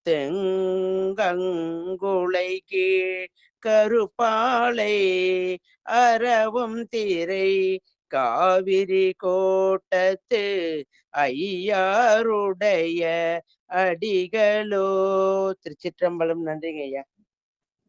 தெங்கங்குளை கீழ் கருப்பாலை அறவும் திரை காவிரி கோட்டத்து ஐயாருடைய அடிகளோ. திருச்சிற்றம்பலம். நன்றிங்க ஐயா.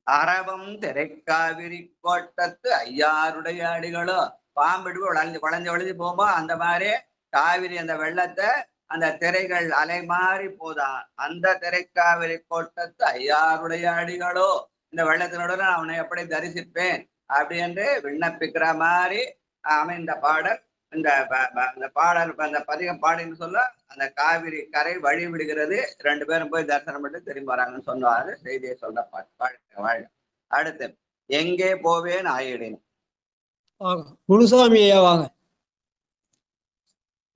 அரவம் திரைக்காவிரி கோட்டத்து ஐயாருடைய அடிகளோ. பாம்பிடு வளைஞ்சு வளைஞ்சு வளைஞ்சு போகும்போ அந்த மாதிரி காவிரி அந்த வெள்ளத்தை அந்த திரைகள் அலை மாறி போதான். அந்த திரைக்காவிரி கோட்டத்து ஐயாருடைய அடிகளோ, இந்த வெள்ளத்தினுடன் அவனை எப்படி தரிசிப்பேன் அப்படி என்று விண்ணப்பிக்கிற மாதிரி அமைந்த பாடல். இந்த பாடல் அந்த பதிகம் பாடின்னு சொல்ல அந்த காவிரி கரை வழி விடுகிறது. 2 பேரும் போய் தரிசனம் பண்ணி திரும்பி வராங்கன்னு சொன்னாரு. செய்தியை சொல்ல பாட்டு. அடுத்து எங்கே போவேன் ஆயிடேன். குருசாமி ஐயா வாங்க.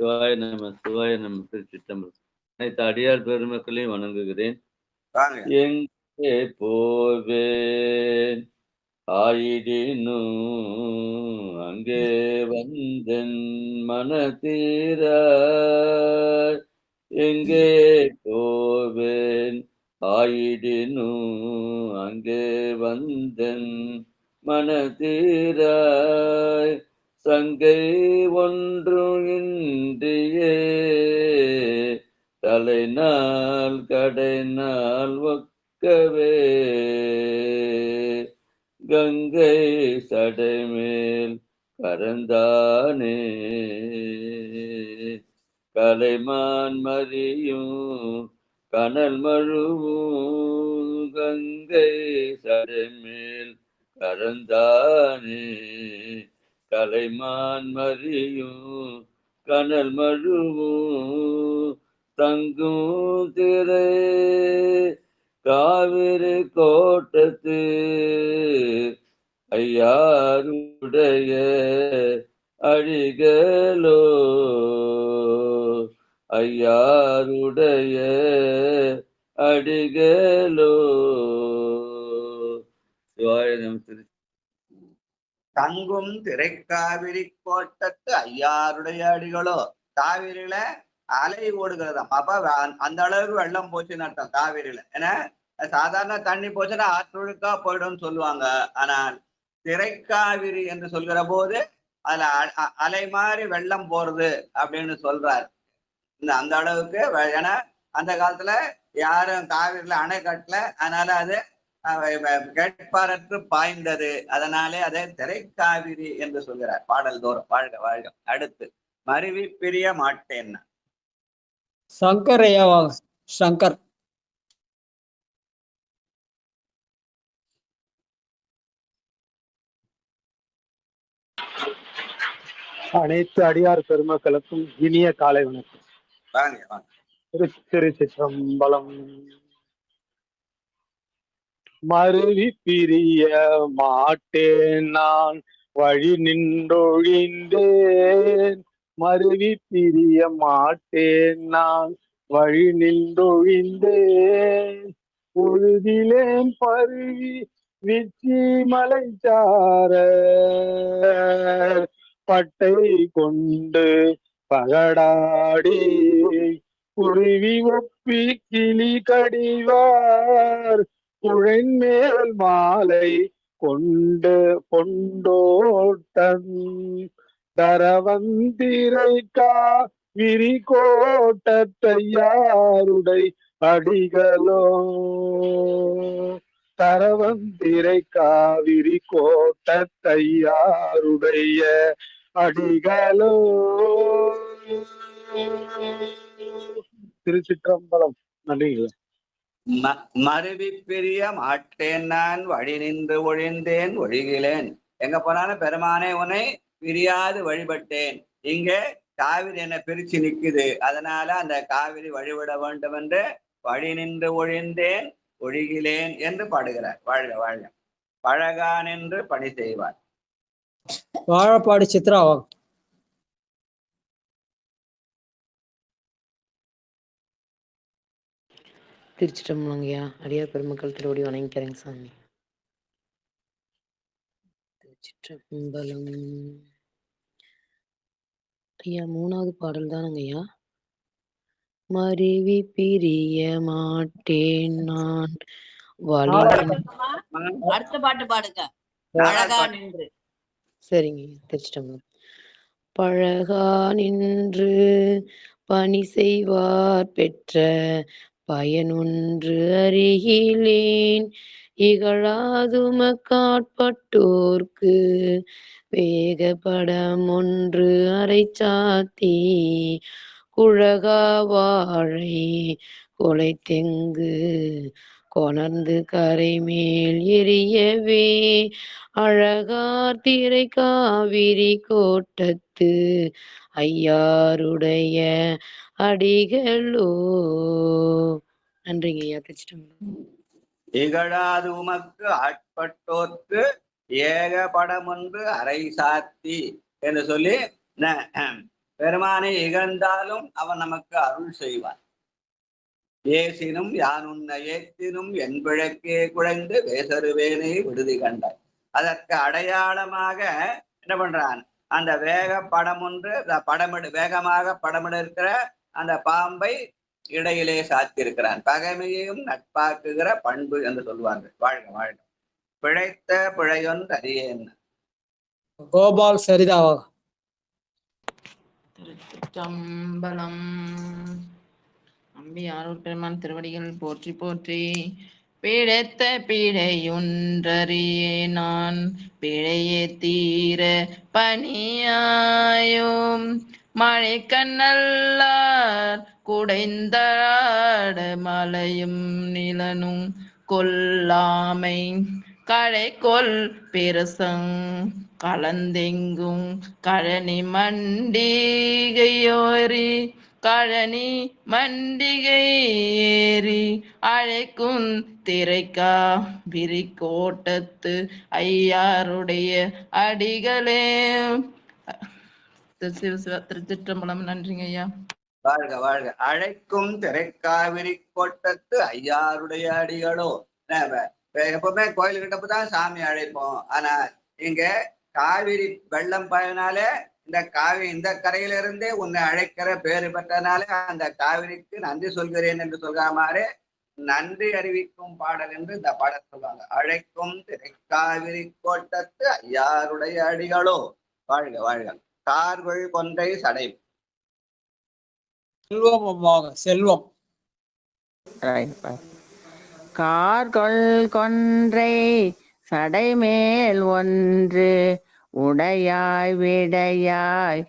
சிவாய நம சிவாய நம. திருச்சிற்றம்பலம். அனைத்து அடியார் பெருமக்களையும் வணங்குகிறேன். எங்கே போவேன் ஆயிடினும் அங்கே வந்தன் மனதீர. எங்கே போவேன் ஆயிடினும் அங்கே வந்தன் மனதீர. சங்கை ஒன்றும் இன்றியே தலைநாள் கடைநாள் ஒக்கவே. கங்கை சடைமேல் கரந்தானே கலைமான் மறியும் கனல் மழுவும். கங்கை சடைமேல் கரந்தானே கலைமான் மறியும் கனல் மழுவும். தங்கும் திரை காவிரி கோட்டத்து ஐயாருடைய அடிகளோ. ஐயாருடைய அடிகளோ. தங்கும் திரைக்காவிரி கோட்டத்து ஐயாருடைய அடிகளோ. காவிரியில அலை ஓடுகிறதாம். அப்ப அந்த அளவுக்கு வெள்ளம் போச்சுன்னு அர்த்தம் காவிரியில. ஏன்னா சாதாரண தண்ணி போச்சுன்னா ஆற்றொழுக்கா போயிடும்னு சொல்லுவாங்க. ஆனால் திரைக்காவிரி என்று சொல்கிற போது அதுல அலை மாதிரி வெள்ளம் போறது அப்படின்னு சொல்றாரு. அந்த அளவுக்கு. ஏன்னா அந்த காலத்துல யாரும் காவிரியில அணை கட்டல, அதனால அது கேட்பாரற்று பாய்ந்தது. அதனாலே அதை திரைக்காவிரி என்று சொல்கிறார் பாடல் தோறும். வாழ்க வாழ்க. அடுத்து மருவி பிரிய மாட்டேன். சங்கர் ஐயா வாங்க. சங்கர். அனைத்து அடியார் பெருமக்களுக்கும் இனிய காலை வணக்கம். வாங்க. திருச்சிற்றம்பலம். மருவி பிரிய மாட்டேன் நான் வழி நின்றொழிந்தேன். மருவி பிரிய மாட்டேன் நான் வழி நின்றொழிந்தேன். பொழுதிலேன் பருவி விச்சி மலைச்சார பட்டை கொண்டு பகடாடி குருவி ஒப்பி கிளி கடிவார் குழைமேல் மாலை கொண்டு கொண்டோட்டம் தரவந்திரைக்கா விரி கோட்டத்தையாருடை அடிகளோ. தரவந்திரை காவிரி கோட்டத்தையாருடைய அடிகளோ. திருச்சிற்றம்பலம். நன்றிங்க. மருவி பிரிய மாட்டேன் நான் வழி நின்று ஒழிந்தேன் ஒழிகிலேன். எங்க போனாலும் பெருமானே உன்னை பிரியாது வழிபட்டேன். இங்க காவிரி என்னை பிரிச்சு நிக்குது, அதனால அந்த காவிரி வழிபட வேண்டும் என்று வழி நின்று ஒழிந்தேன் ஒழிகிலேன் என்று பாடுகிறார். வாழ்க வாழ்க. பழகான் என்று பணி செய்வார். வாழப்பாடி சித்ரா வாங்க. திருச்சிற்றம்பலங்கய்யா. அடியார் பெருமக்கள் திருவடி வணங்கிக்கிறேங்க சாமி. திருச்சிற்றம்பலம். ஐயா 3வது பாடல் தானுங்க ஐயா. மருவி பிரிய மாட்டேன் நான் அடுத்த பாட்டு பாடுங்க. அழகா நின்று. சரிங்க. திருச்சிற்றம்பலம். பழகா நின்று பணி செய்வார் பெற்ற பயனொன்று அறிகிலேன். இகழாதுமக்காட்பட்டோர்க்கு வேகப்படம் ஒன்று அரைச்சாத்தி குழகா வாழை கொலைத்தெங்கு கொணர்ந்து கரைமேல் எரியவே அழகார் திரை காவிரி கோட்டத்து ஐயாருடைய அடிகளோ. நன்றிங்க ஐயா. திருச்சிட்டம்பலம். இகழாது உமக்கு ஆட்பட்டோர்க்கு ஏக படம் ஒன்று அரை சாத்தி என்று சொல்லி பெருமானை இகழ்ந்தாலும் அவன் நமக்கு அருள் செய்வான். ஏசினும் யான் உன்னை ஏத்தினும் என் பிழைக்கே குழைந்து வேசருவேனை விடுதி கண்டாய். அதற்கு அடையாளமாக என்ன பண்றான், அந்த வேக படம் ஒன்று வேகமாக படமிட இருக்கிற அந்த பாம்பை இடையிலே சாத்தியிருக்கிறான். பகைமையையும் நட்பாக்குகிற பண்பு என்று சொல்லுவார்கள். வாழ்க வாழ்க. பிழைத்த பிழையொன்று அறியேன். கோபால் சரிதாவா. திருச்சிற்றம்பலம். அம்பி ஆரூர் பெருமான் திருவடிகள் போற்றி போற்றி. பிழைத்த பிழையொன்றறியே நான் பிழையே தீர பணியாயோம் மழை கண்ணல்லார் குடைந்தாட மலையும் நிலனும் கொல்லாமை களை கொல் பிரசங் கலந்தெங்கும் கழனி மண்டிகையோரி கழனி மண்டிகை ஏறி அழைக்கும் திரைக்கா விரிகோட்டத்து ஐயாருடைய அடிகளே. திருச்சிற்றம்பலம். நன்றிங்க ஐயா. வாழ்க வாழ்க. அழைக்கும் திரைக்காவிரி கோட்டத்து ஐயாருடைய அடிகளோ. எப்பவுமே கோயிலுக்கிட்ட தான் சாமி அழைப்போம். ஆனா இங்க காவிரி வெள்ளம் பயனாலே இந்த கரையில இருந்தே உன்னை அழைக்கிற பேரு பெற்றனாலே அந்த காவிரிக்கு நன்றி சொல்கிறேன் என்று சொல்காமாறு நன்றி அறிவிக்கும் பாடல் என்று இந்த பாடல் சொல்லுவாங்க. அழைக்கும் திரைக்காவிரி கோட்டத்து ஐயாருடைய அடிகளோ. வாழ்க வாழ்க. கார்கொள் கொன்றை சடை செல்வம் அம்மாங்க. செல்வம். கார்கொள் கொன்றை சடைமேல் ஒன்று உடையாய் விடையாய்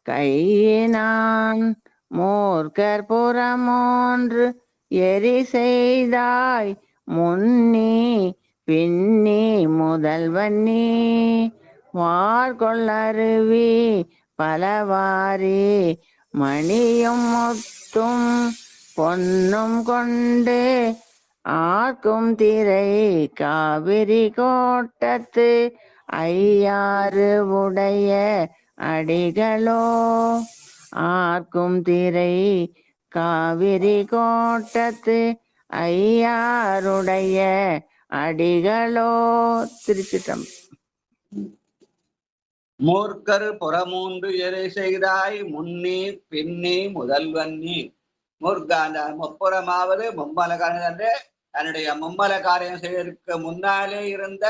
கையினான் மூர்க்கர் புறமொன்று எரி செய்தாய் முன்னி பின்னி முதல்வன்னி வார்கொள்ளருவி பலவாரி மணியும் முத்தும் பொன்னும் கொண்டு ஆர்க்கும் திரை காவிரி கோட்டத்து ஐயாறு உடைய அடிகளோ. ஆர்க்கும் திரை காவிரி கோட்டத்து ஐயாருடைய அடிகளோ. திருச்சிட்டம். மூர்க்கர் புறமூன்று எரை செய்தாய் முன்னி பின்னி முதல்வன்னி. மூர்க்க அந்த முப்புறமாவது மும்மலகாரன் என்று தன்னுடைய மும்மல காரியம் செய்வதற்கு முன்னாலே இருந்த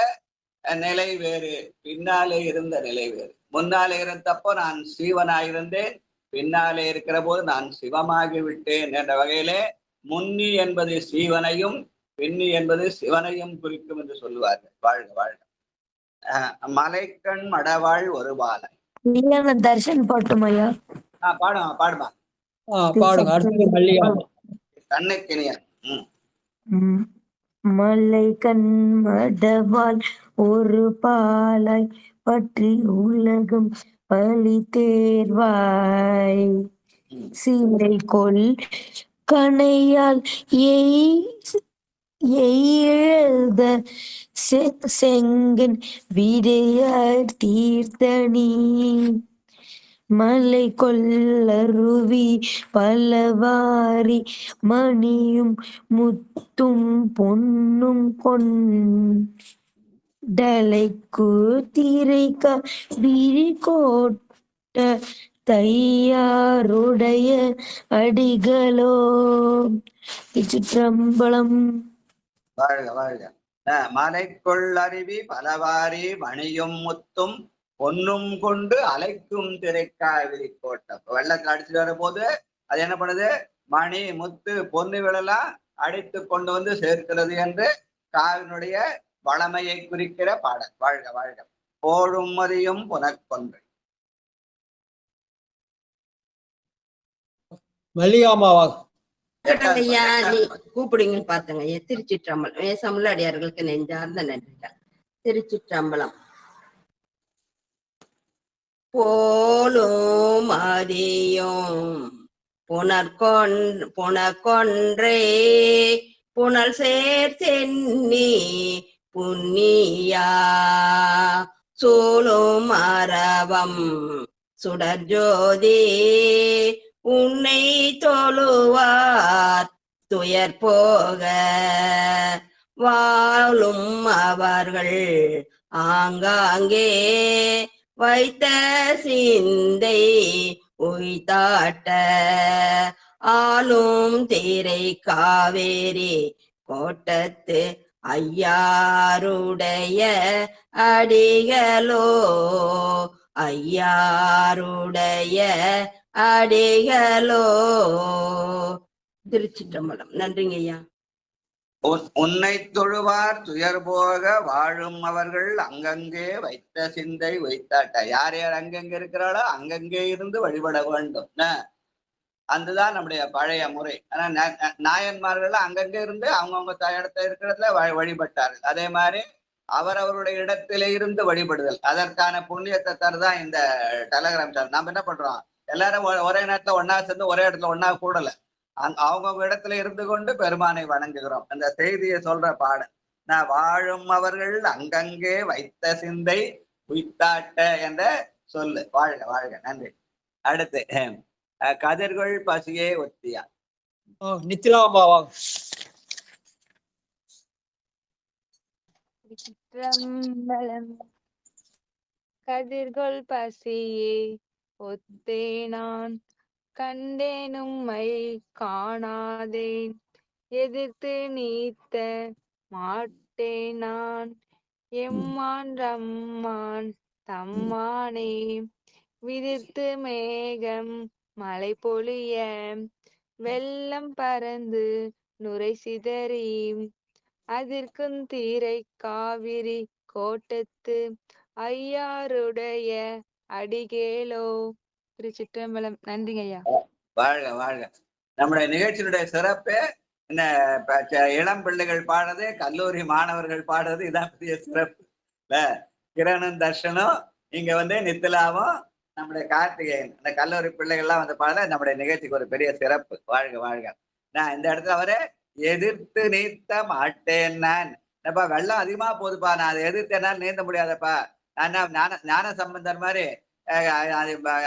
நிலை வேறு, பின்னாலே இருந்த நிலை வேறு. முன்னாலே இருந்தப்போ நான் சீவனாயிருந்தேன், பின்னாலே இருக்கிற போது நான் சிவமாகி விட்டேன் என்ற வகையிலே முன்னி என்பது சீவனையும் பின்னி என்பது சிவனையும் குறிக்கும் என்று சொல்லுவார்கள். வாழ்க வாழ்க. மலைக்கண் மடவாள் ஒரு பாலன். நீங்க தர்ஷன் பாட்டுமையா? பாடுமா பாடுமா. பாடுங்க. அடுத்தது மல்லிகா. கண்ணுக்கினியன். மலை கண் மடவாள் ஒரு பாலாய் பற்றி உலகம் பழி தேர்வாய் சீரை கொல் கணையால் எய்த செங்கன் விடையார் தீர்த்தனி மலை கொள்ளருவி பலவாரி மணியும் முத்தும் பொன்னும் கொண்டலைக்கு திரைக்க விரிகோட்ட தையாருடைய அடிகளோ. திருச்சிற்றம்பலம். வாழ்க வாழ்க. மலைக்குள் அருவி பலவாரி மணியும் முத்தும் பொன்னும் கொண்டு அலைக்கும் திரைக்காவிரி கோட்டம். வெள்ளத்துல அடிச்சுட்டு வர போது அது என்ன பண்ணுது? மணி முத்து பொன்னுகளெல்லாம் அடித்து கொண்டு வந்து சேர்க்கிறது என்று காவினுடைய வளமையை குறிக்கிற பாடல். வாழ்க வாழ்க. போழும் மதியும் புனக்கொன்று. மல்லிகாமாவாக ஐயா நீ கூப்பிடுங்கன்னு பார்த்தங்க ஐயா. திருச்சிற்றம்பலம். ஏசமுள்ள அடியார்களுக்கு நெஞ்சார்ந்த நன்றிகள். திருச்சிற்றம்பலம். போலும் மதியும் புனற்கொன்றே புனல் சேர் சென்னி புண்ணியா சூழும் அரவம் சுடர்ஜோதி உன்னை தொழுவார் துயர் போக வாழும் அவர்கள் ஆங்காங்கே வைத்த சிந்தை உய்தாட்ட ஆளும் திரை காவேரி கோட்டத்து ஐயாருடைய அடிகளோ ஐயாருடைய அடிகளோ. திருச்சிற்றம்பலம். நன்றிங்க ஐயா. உன்னை தொழுவார் துயர் போக வாழும் அவர்கள் அங்கங்கே வைத்த சிந்தை வைத்தாட்ட. யார் யார் அங்கங்கே இருக்கிறாளோ அங்கங்கே இருந்து வழிபட வேண்டும். அதுதான் நம்முடைய பழைய முறை. ஆனா நாயன்மார்கள் அங்கங்கே இருந்து அவங்கவுங்க இடத்த இருக்கிறதுல வழிபட்டார்கள். அதே மாதிரி அவரவருடைய இடத்திலே இருந்து வழிபடுதல், அதற்கான புண்ணியத்தை தருதான் இந்த டெலகிராம் சேனல். நம்ம என்ன பண்றோம்? எல்லாரும் ஒரே நேரத்துல ஒன்னா சேர்ந்து ஒரே இடத்துல ஒன்னா கூடல, அவங்கவுங்க இடத்துல இருந்து கொண்டு பெருமானை வணங்குகிறோம். அந்த செய்தியை சொல்ற பாடல். நான் வாழும் அவர்கள் அங்கங்கே வைத்த சிந்தை உய்தாட்ட என்ற சொல்லு. வாழ்க வாழ்க. நன்றி. அடுத்து கதிர்கள் பசியே ஒத்தியா. நித்திலாமாவாக கதிர்கள் பசியே ஒத்தே நான் கண்டேனும் மை காணாதேன் எதிர்த்து நீத்த மாட்டேன் நான் எம்மான் ரம்மான் தம்மானே விதிர்த்து மேகம் மழை பொழிய வெள்ளம் பறந்து நுரை சிதறி அதற்கும் தீரை காவிரி கோட்டத்து ஐயாருடைய அடிகேலோ. திருச்சிற்றம்பலம். நன்றிங்க ஐயா. வாழ்க வாழ்க. நம்முடைய நிகழ்ச்சியினுடைய சிறப்பு என்ன? இளம் பிள்ளைகள் பாடுறது, கல்லூரி மாணவர்கள் பாடுறது, இதான் பெரிய சிறப்பு. கிரணும் தர்ஷனும் இங்க நித்திலாவும் நம்முடைய கார்த்திகேயன், அந்த கல்லூரி பிள்ளைகள்லாம் பாடுற நம்முடைய நிகழ்ச்சிக்கு ஒரு பெரிய சிறப்பு. வாழ்க வாழ்க. நான் இந்த இடத்துல அவரை எதிர்த்து நீத்த மாட்டேன். நான் என்னப்பா வெள்ளம் அதிகமா போகுதுப்பா, நான் அதை எதிர்த்து என்னால் நீந்த முடியாதப்பா. நான் ஞான சம்பந்தர் மாதிரி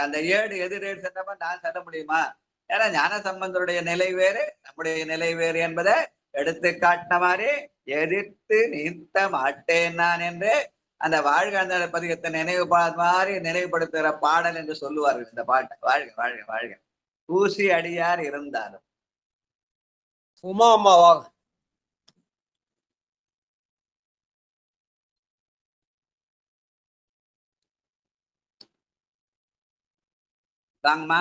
அந்த ஏடு எதிர் சென்றப்ப நான் செல்ல முடியுமா? ஏன்னா ஞான சம்பந்தருடைய நிலை வேறு, நம்முடைய நிலை வேறு என்பதை எடுத்து காட்டின மாதிரி எதிர்த்து நீத்த மாட்டேன் நான் என்று அந்த வாழ்க அந்த பதிகத்தை நினைவுபடுத்துகிற பாடல் என்று சொல்லுவார்கள் இந்த பாட்டை. வாழ்க வாழ்க வாழ்க. தூசி அடியார் இருந்தாலும். உமா அம்மாவாக வாங்கம்மா,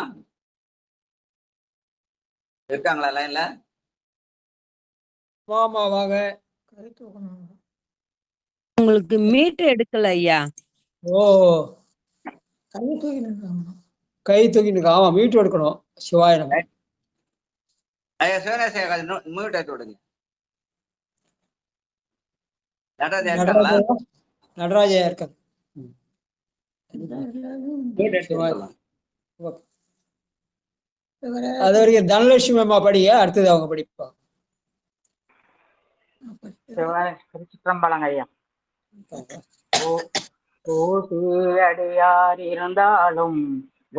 இருக்காங்களா லைன்ல? மாமாவாக உங்களுக்கு மீட்டர் எடுக்கல ஐயா. ஓ கை தூக்கிட்டு ஆமா மீட்டு எடுக்கணும். சிவாய நம்ம ஐயா சிவனேசன் மியூட் எடுத்து விடுங்க. நடராஜா இருக்க அது வரைக்கும் தனலட்சுமி அம்மா படிங்க, அடுத்தது அவங்க படிப்பா. திருச்சிற்றம்பலங்க ஐயா. அடியார் இருந்தாலும்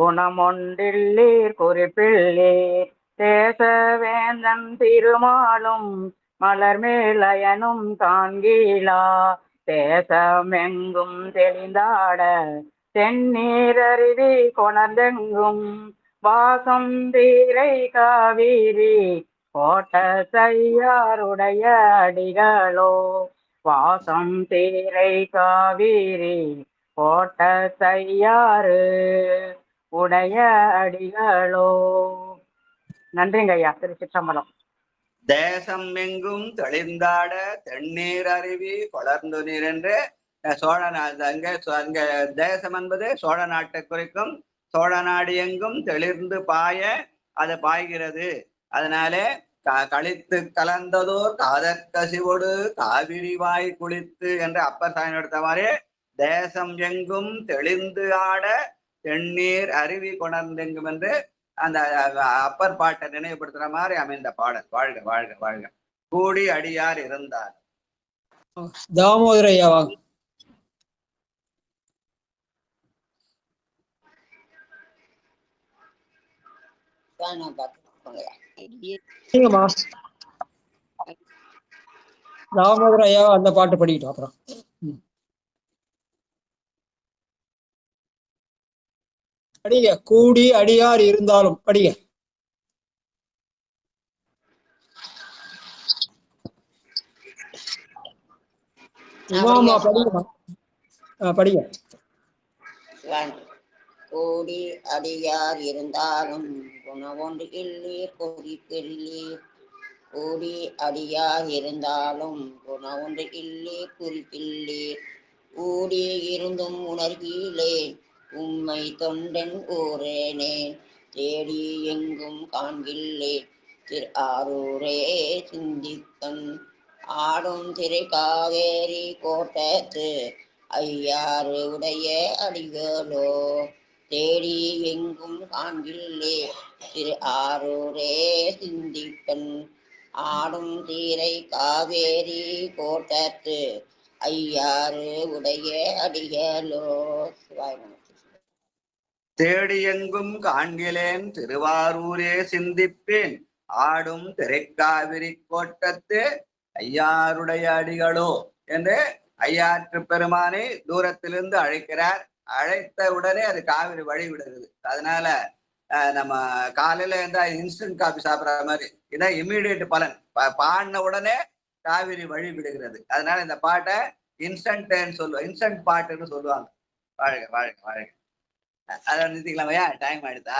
குணமொன்றில்லீர் குறிப்பில்லீர் தேசவேந்தன் திருமாலும் மலர் மேலயனும் காண்கீழா தேசமெங்கும் தெளிந்தாட தென்னீரருவி கொணர்ந்தெங்கும் வாசம் தீரை காவிரி கோட்ட செய்யாருடைய அடிகளோ வாசம் தீரை காவிரி போட்ட செய்யாறு உடைய அடிகளோ. நன்றிங்க ஐயா. திருச்சிற்றம்பலம். தேசம் எங்கும் தெளிந்தாட தென்னீர் அருவி கொளர்ந்து நீர் என்று சோழ அங்க தேசம் என்பது சோழ நாட்டை குறிக்கும். சோழ நாடு எங்கும் தெளிர்ந்து பாய அது பாய்கிறது. அதனாலே கழித்து கலந்ததோர் காதற்கசிவோடு காவிரி வாய் குளித்து என்று அப்பர் சாமி எடுத்த மாதிரி தேசம் எங்கும் தெளிந்து ஆட தென்னீர் அருவி கொணர்ந்தெங்கும் என்று அந்த அப்பர் பாட்டை நினைவுபடுத்துற மாதிரி அமைந்த பாடல். வாழ்க வாழ்க வாழ்க. கூடி அடியார் இருந்தார். தாமோதர ஐயாவா? தாமோதர ஐயாவா அந்த பாட்டு படிக்கிட்டோம். அப்புறம் படிங்க. கூடி அடியார் இருந்தாலும் படிங்க. உமாமா படிங்க. படிங்க. கூடி அடியார் இருந்தாலும் குணவொன்று இல்லீர் குறிப்பில்லீர். கூடி அடியார் இருந்தாலும் குணவொன்று இல்லீர் குறிப்பில்லீர். கூடி இருந்தும் உணர்கிலேன் உம்மை தொண்டன் ஊரேனேன். தேடி எங்கும் காண்கில்லேன் திரு ஆரூரே சிந்திப்பன். ஆடும் திரை காவேரி கோட்டத்து ஐயாறு உடைய அடிகளோ. தேடி எங்கும் காண்கில்லே திரு ஆரூரே சிந்திப்பன். ஆடும் தீரை காவேரி கோட்டத்து ஐயாறு உடைய அடிகளோ. தேடி எங்கும் காண்கிலேன் திருவாரூரே சிந்திப்பேன். ஆடும் திரைக்காவிரி கோட்டத்து ஐயாருடைய அடிகளோ என்று ஐயாற்று பெருமானை தூரத்திலிருந்து அழைக்கிறார். அழைத்த உடனே அது காவிரி வழி விடுகிறது. அதனால நம்ம காலையில இருந்தா இன்ஸ்டன்ட் காபி சாப்பிட்ற மாதிரி இதான் இம்மீடியட் பலன். பாடின உடனே காவிரி வழி விடுகிறது. அதனால இந்த பாட்டை இன்ஸ்டன்ட்னு சொல்லுவாங்க, இன்ஸ்டன்ட் பாட்டுன்னு சொல்லுவாங்க. வாழ்க வாழ்க வாழ்க. அதை நிறுத்திக்கலாமையா? டைம் ஆயிடுது.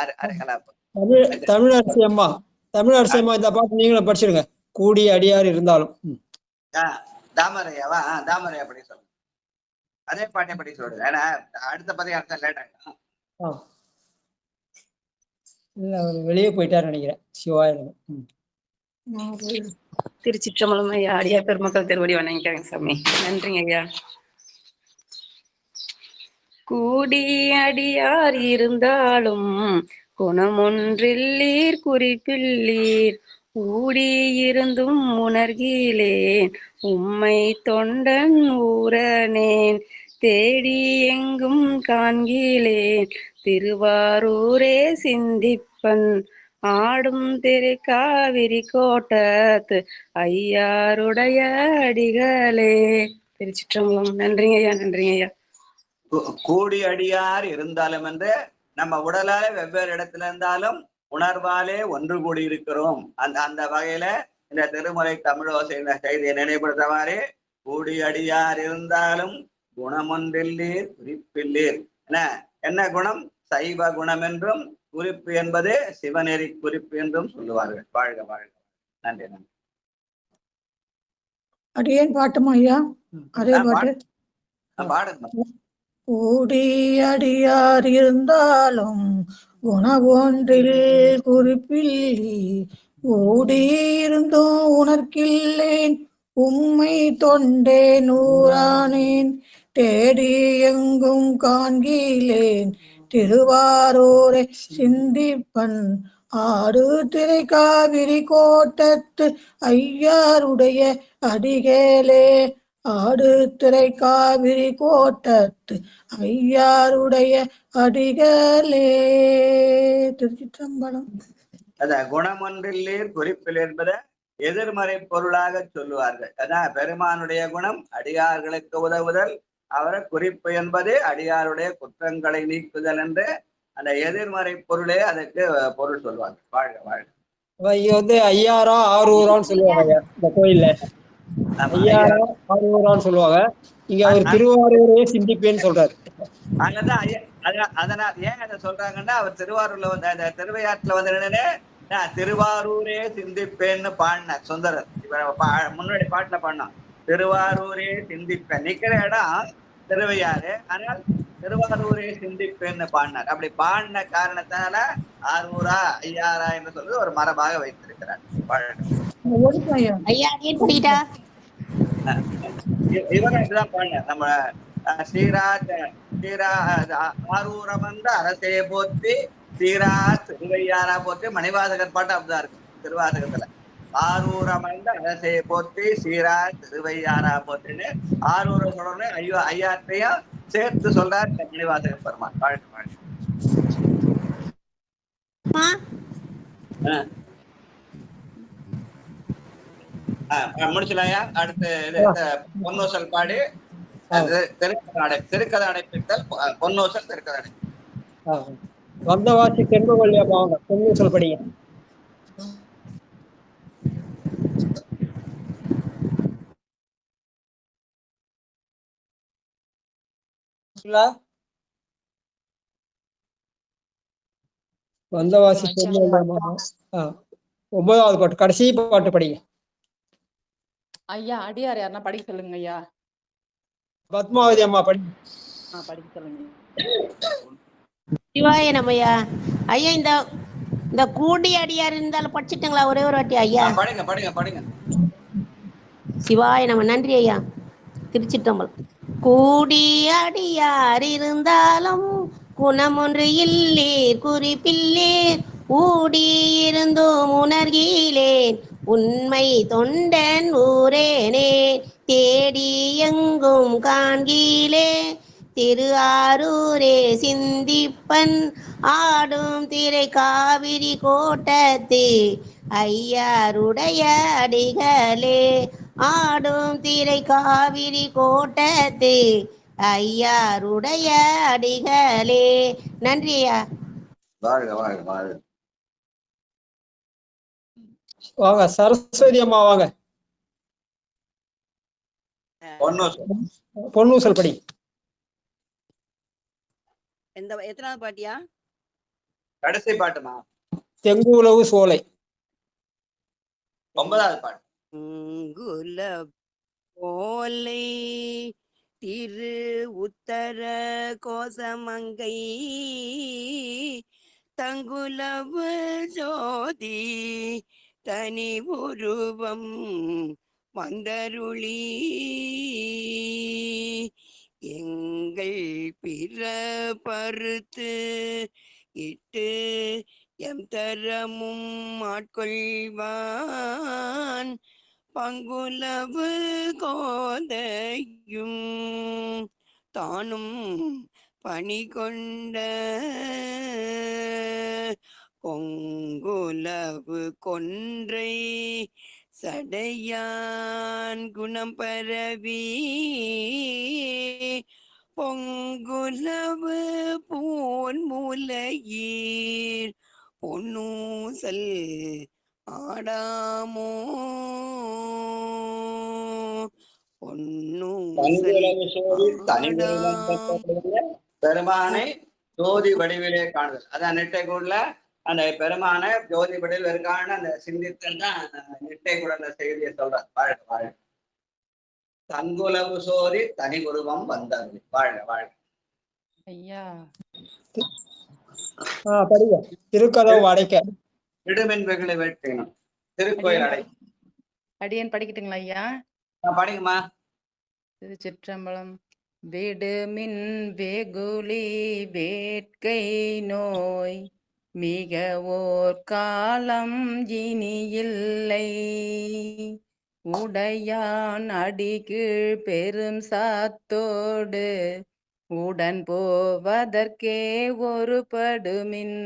தமிழரசி அம்மா, தமிழரசி அம்மா இந்த பாட்டு நீங்களும் படிச்சிருங்க. கூடி அடியார் இருந்தாலும். தாமரையாவா? தாமரையா படி சொல்லுங்க. அதே பாட்டை படி சொல்லுங்க. ஏன்னா அடுத்த பதிவு அடுத்த லேட் ஆகிடும். இல்ல வெளியே போயிட்டாரு நினைக்கிறேன். சிவாயிரம். திருச்சிற்றம்பலம் ஐயா. அடியார் பெருமக்கள் திருவடி வணங்கிக்காங்க சாமி. நன்றிங்க ஐயா. கூடி அடியார் இருந்தாலும் குணமொன்றில்லீர் குறிப்பில்லீர். ஊடி இருந்தும் உணர்கிலேன் உம்மை தொண்டன் ஊரனேன். தேடி எங்கும் காண்கிலேன் திருவாரூரே சிந்திப்பன். ஆடும் திரை காவிரி கோட்டத்து ஐயாருடைய அடிகளே. திருச்சிற்றம்பலம். நன்றிங்க ஐயா. நன்றிங்க ஐயா. கூடி அடியார் இருந்தாலும் என்று நம்ம உடலால வெவ்வேறு இடத்துல இருந்தாலும் உணர்வாலே ஒன்று கூடி இருக்கிறோம். அந்த வகையில இந்த திருமுறை தமிழோசை செய்தியை நினைவுபடுத்த மாதிரி கூடி அடியார் இருந்தாலும் குணமொன்றில்லீர் குறிப்பில்லீர். என்ன குணம்? சைவ குணம் என்றும் குறிப்பு என்பது சிவநெறி குறிப்பு என்றும் சொல்லுவார்கள். வாழ்க வாழ்க. நன்றி நன்றி. அடியேன் பாட்டுமா ஐயா? அதே பாட்டு பாடுங்க. கூடி அடியார் இருந்தாலும் குணவொன்றில் குறிப்பில்லி. ஓடி இருந்தும் உணர்கில்லேன் உம்மை தொண்டே நூறானேன். தேடி எங்கும் காண்கிலேன் திருவாரூரை சிந்திப்பன். ஆடு திரை காவிரி கோட்டத்து ஐயாருடைய அடிகளே. ஆடு திரை காவிரி கோட்டத்து ஐயாருடைய அடிகளே. திருச்சிற்றம்பலம். குணமொன்றில்லீர் குறிப்பில் என்பதை எதிர்மறை பொருளாக சொல்லுவார்கள். அதான் பெருமானுடைய குணம் அடியார்களுக்கு உதவுதல், அவரை குறிப்பு என்பது அடியாருடைய குற்றங்களை நீக்குதல் என்று அந்த எதிர்மறை பொருளே அதற்கு பொருள் சொல்லுவாங்க. வாழ்க வாழ்க. வந்து ஐயாரா ஆரூரான்னு சொல்லுவாங்க இந்த கோயில்ல. ஐயாரா ஆரூரான்னு சொல்லுவாங்க. இங்க அவர் திருவாரூரே சிந்திப்பேன்னு சொல்றாரு. அங்கதான் அதனால ஏன் அதை சொல்றாங்கன்னா அவர் திருவாரூர்ல வந்து அந்த திருவையாற்றுல வந்து என்னன்னு திருவாரூரே சிந்திப்பேன்னு பாடினார் சுந்தரர். முன்னாடி பாட்டுல பாடினான் திருவாரூரே சிந்திப்பேன். நிக்கிற இடம் திருவையாறு, ஆனால் திருவாரூரே சிந்திப்பேன்னு பாடினார். அப்படி பாடின காரணத்தினால ஆரூரா ஐயாரா என்று சொல்றது ஒரு மரபாக வைத்திருக்கிறார். இவரும் இதுதான் பாடினார். நம்ம ஆரூரம் வந்து அரசே போற்றி சீரா திருவையாரா போற்றி. மணிவாசகர் பாட்டு அப்படிதான் இருக்கு திருவாசகத்துல. ஆரூரம் வந்து அரசே போற்றி சீரா திருவையாரா போற்றின்னு ஆரூரம் சொல்றோன்னு ஐயாத்தையும் சேர்த்து சொல்றாரு மணிவாசகர் பெருமான். வாழ்க்கை வாழ்க்கை முடிச்சலாயா? அடுத்து பொன்னோசல் பாடி திருக்கதை அடைப்பித்தல் பொன்னோசல் திருக்கதை அடைப்பு. வந்தவாசி தென்பவழியா பாவங்க பொன்னோசல் படிங்க. வந்தவாசி தென்பவழியா 9வது பாட்டு கடைசி பாட்டு படிங்க. ஐயா அடியார் யாருன்னா படிக்க சொல்லுங்க ஐயா. பத்மாவதி அம்மா படிங்க. படிக்க சொல்லுங்க. சிவாய நம்மையா. ஐயா இந்த கூடி அடியார் இருந்தாலும் படிச்சுட்டுங்களா ஒரே ஒரு வாட்டி ஐயா? படிங்க படிங்க படிங்க. சிவாய நம்ம. நன்றி ஐயா. திருச்சிட்டம்பலம். கூடி அடியார் இருந்தாலும் குணம் ஒன்று இல்லீர் குறிப்பில்லீர் ஊடி இருந்தும் உணர்கிலேன் உண்மை தொண்டன் ஊரேனே தேடி எங்கும் காண்கிலே திரு ஆரூரே சிந்திப்பன் ஆடும் திரை காவிரி கோட்டத்து ஐயாருடைய அடிகளே ஆடும் திரை காவிரி கோட்டத்து ஐயாருடைய அடிகளே. நன்றி ஐயா. வாழ்க வாழ்க வாழ்க. வாங்க சரஸ்வதி அம்மா வாங்க. பொன்னூசல் படி. எத்தனாவது பாட்டியா? கடைசி பாட்டுமா? தெங்குலவு சோலை 9வது பாட்டு. ஓலை திரு உத்தர கோசமங்கை தங்குலவு ஜோதி தனி உருவம் வந்தருளி எங்கள் பிற பருத்து இட்டு எம் தரமும் ஆட்கொள்வான் பங்குலவு கோதையும் தானும் பணி கொண்ட பொங்குலவு கொன்றை சடையான் குணம் பரவி பொங்குலவு போன் மூலையீர் பொன்னூசல் ஆடாமோ பெருமானை ஜோதி வடிவிலே காணுதல். அதான் நெட்டை கூடல அந்த பெருமானை ஜோதி வடிவில் இருக்கான்னு அந்த சிந்தித்தல் தான் நெட்டை கூட அந்த செய்தியை சொல்றார். வாழ்க வாழ்க. தங்குலவு சோதி தனி உருவம் வந்தது. வாழ்க வாழ்க. ஐயா படிங்க. திருக்கதவு அடைக்க விடுமின் வெகுளை வேட்கணும் திருக்கோயில் அடை. அடியன் படிக்கட்டுங்களா ஐயா? படிங்கம்மா. திருச்சிற்றம்பலம். விடுமின் வெகுளி வேட்கை நோய் மிக ஓர் காலம் இனி இல்லை உடையான் அடிகீழ் பெரும் சாத்தோடு உடன் போவதற்கே ஒரு படுமின்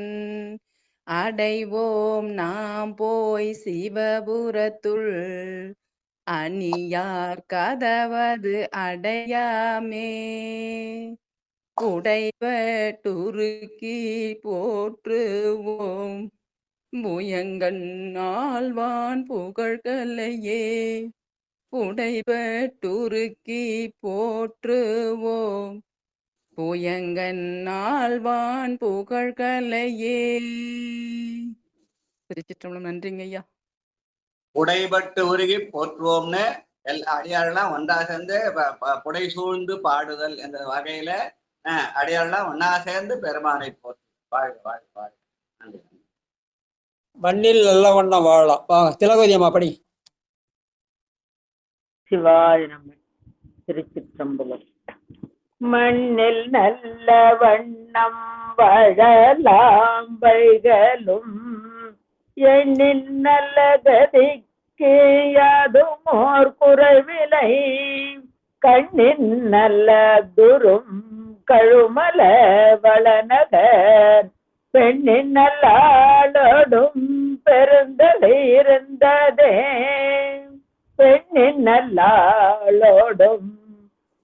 அடைவோம் நாம் போய் சிவபுரத்துள் அணியார் கதவது அடையாமே உடைவட்டுருக்கி போற்றுவோம் முயங்கன் ஆழ்வான் புகழ்கலையே உடைபட்டுருக்கி போற்றுவோம் புயங்கன் ஆழ்வான் புகழ்கலையே. திருச்சிற்றம்பலம். நன்றிங்க ஐயா. உடைபட்டு உருகி போற்றுவோம்னு எல்லா அடியாரெல்லாம் ஒன்றா சேர்ந்து புடை சூழ்ந்து பாடுதல் என்ற வகையில அடியாரெல்லாம் ஒன்னா சேர்ந்து பெருமானை போற்று. வாழ்க வாழ்க வாழ்க. நன்றி. மண்ணில் நல்ல வண்ணம் வாழலாம். வாங்க திலகவதியம்மா படி. சிவாய நம. திருச்சிற்றம்பலம். மண்ணில் நல்ல வண்ணம் வாழலாம் வைகளும் எண்ணில் நல்ல கதிக்கு யாதும் ஓர் குறைவிலை கண்ணின் நல்ல துரும் கழுமல வளநகர் பெண்ணின் நல்லாளோடும் பெருந்தலை இருந்ததே பெண்ணின் நல்லாளோடும்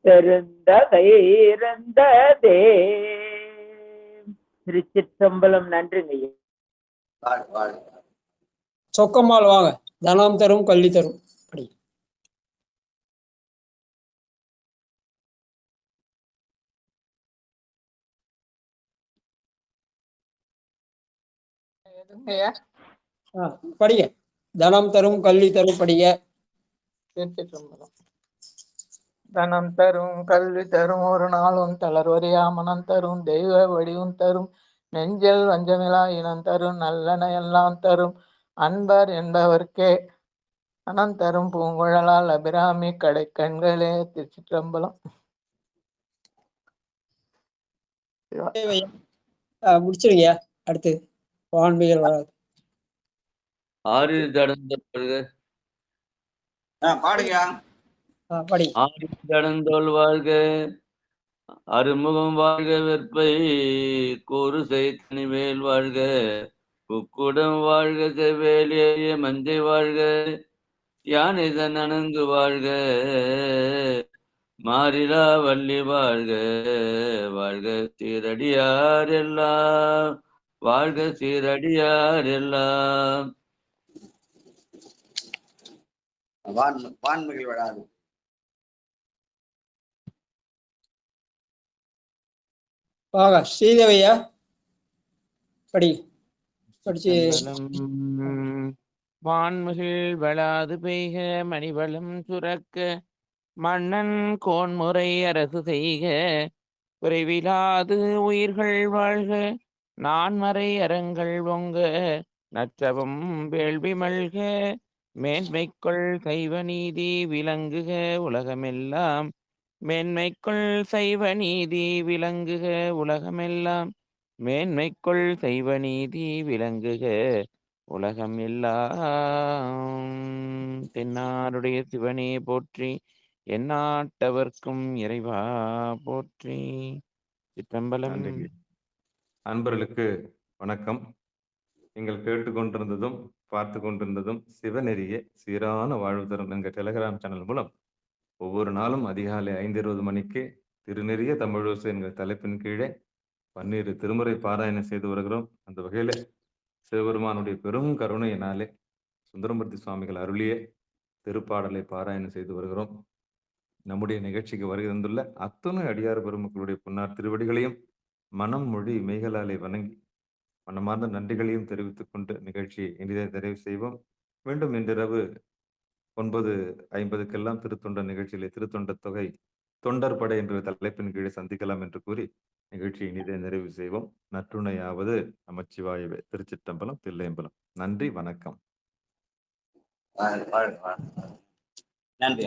பெருந்தகை இருந்ததே. திருச்சிற்றம்பலம். நன்றிங்க. சொக்கம்மாள் வாங்க. தனம் தரும் கல்வி தரும் படி. படிங்க. தனம் தரும் கல்வி தரும் படிங்க. திருச்சிற்றம்பலம். தனம் தரும் கல்வி தரும் ஒரு நாளும் தளர்வறியா மனம் தரும் தெய்வ வடிவும் தரும் நெஞ்சல் வஞ்சமிலா இனம் தரும் நல்லன எல்லாம் தரும் அன்பர் என்பவர்க்கே மனம் தரும் பூங்குழலால் அபிராமி கடை கண்களே. திருச்சிற்றம்பலம். முடிச்சிருங்க. அடுத்து வான்மைகள் வராது. ஆறு தடந்தோள் பாடுங்க. ஆறு தடந்தோள் வாழ்க அறுமுகம் வாழ்க வெற்பை கூறு செய்தனிவேல் வாழ்க குக்குடம் வாழ்க செவ்வேலிய மஞ்சை வாழ்க யானைதன் அணங்கு வாழ்க மாறிலா வள்ளி வாழ்க வாழ்க சீரடியார் எல்லாம் வாழ்க சீரடியார் எல்லாம். வான்மைகள் வராது. வாங்க ஸ்ரீதேவையா படி. படிச்சு. வான்மகிழ் வளாது பெய்க மணிவளம் சுரக்க மன்னன் கோன்முறை அரசு செய்க குறைவிலாது உயிர்கள் வாழ்க நான்மறை அறங்கள் ஒங்க நற்றவம் வேள்வி மல்க மேன்மைக்குள் சைவ நீதி விளங்குக உலகமெல்லாம் மேன்மைக்குள் சைவ நீதி விளங்குக உலகமெல்லாம் மேன்மைக்குள் சைவ நீதி விளங்குக உலகம் எல்லாம். தென்னாருடைய சிவனே போற்றி எந்நாட்டவர்க்கும் இறைவா போற்றி. சிற்றம்பலம். அன்பர்களுக்கு வணக்கம். நீங்கள் கேட்டுக்கொண்டிருந்ததும் பார்த்து கொண்டிருந்ததும் சிவநெறிய சீரான வாழ்வு தரும் எங்கள் டெலிகிராம் சேனல் மூலம் ஒவ்வொரு நாளும் அதிகாலை 5:20 மணிக்கு திருநெறிய தமிழோசை என்கிற தலைப்பின் கீழே 12 திருமுறை பாராயணம் செய்து வருகிறோம். அந்த வகையில சிவபெருமானுடைய பெரும் கருணையினாலே சுந்தரமூர்த்தி சுவாமிகள் அருளிய திருப்பாடலை பாராயணம் செய்து வருகிறோம். நம்முடைய நிகழ்ச்சிக்கு வருகை தந்துள்ள அத்துணை அடியார் பெருமக்களுடைய பொன்னார் திருவடிகளையும் மனம் மொழி மெய்களாலே வணங்கி மனமார்ந்த நன்றிகளையும் தெரிவித்துக் கொண்டு நிகழ்ச்சியை இனிதே நிறைவு செய்வோம். மீண்டும் இன்றிரவு 9:50 திருத்தொண்டர் நிகழ்ச்சியிலே திருத்தொண்டர் தொகை தொண்டர் படை என்ற தலைப்பின் கீழே சந்திக்கலாம் என்று கூறி நிகழ்ச்சியை இனிதே நிறைவு செய்வோம். நற்றுணையாவது நமச்சிவாயவே. திருச்சிற்றம்பலம், தில்லையம்பலம். நன்றி, வணக்கம். நன்றி.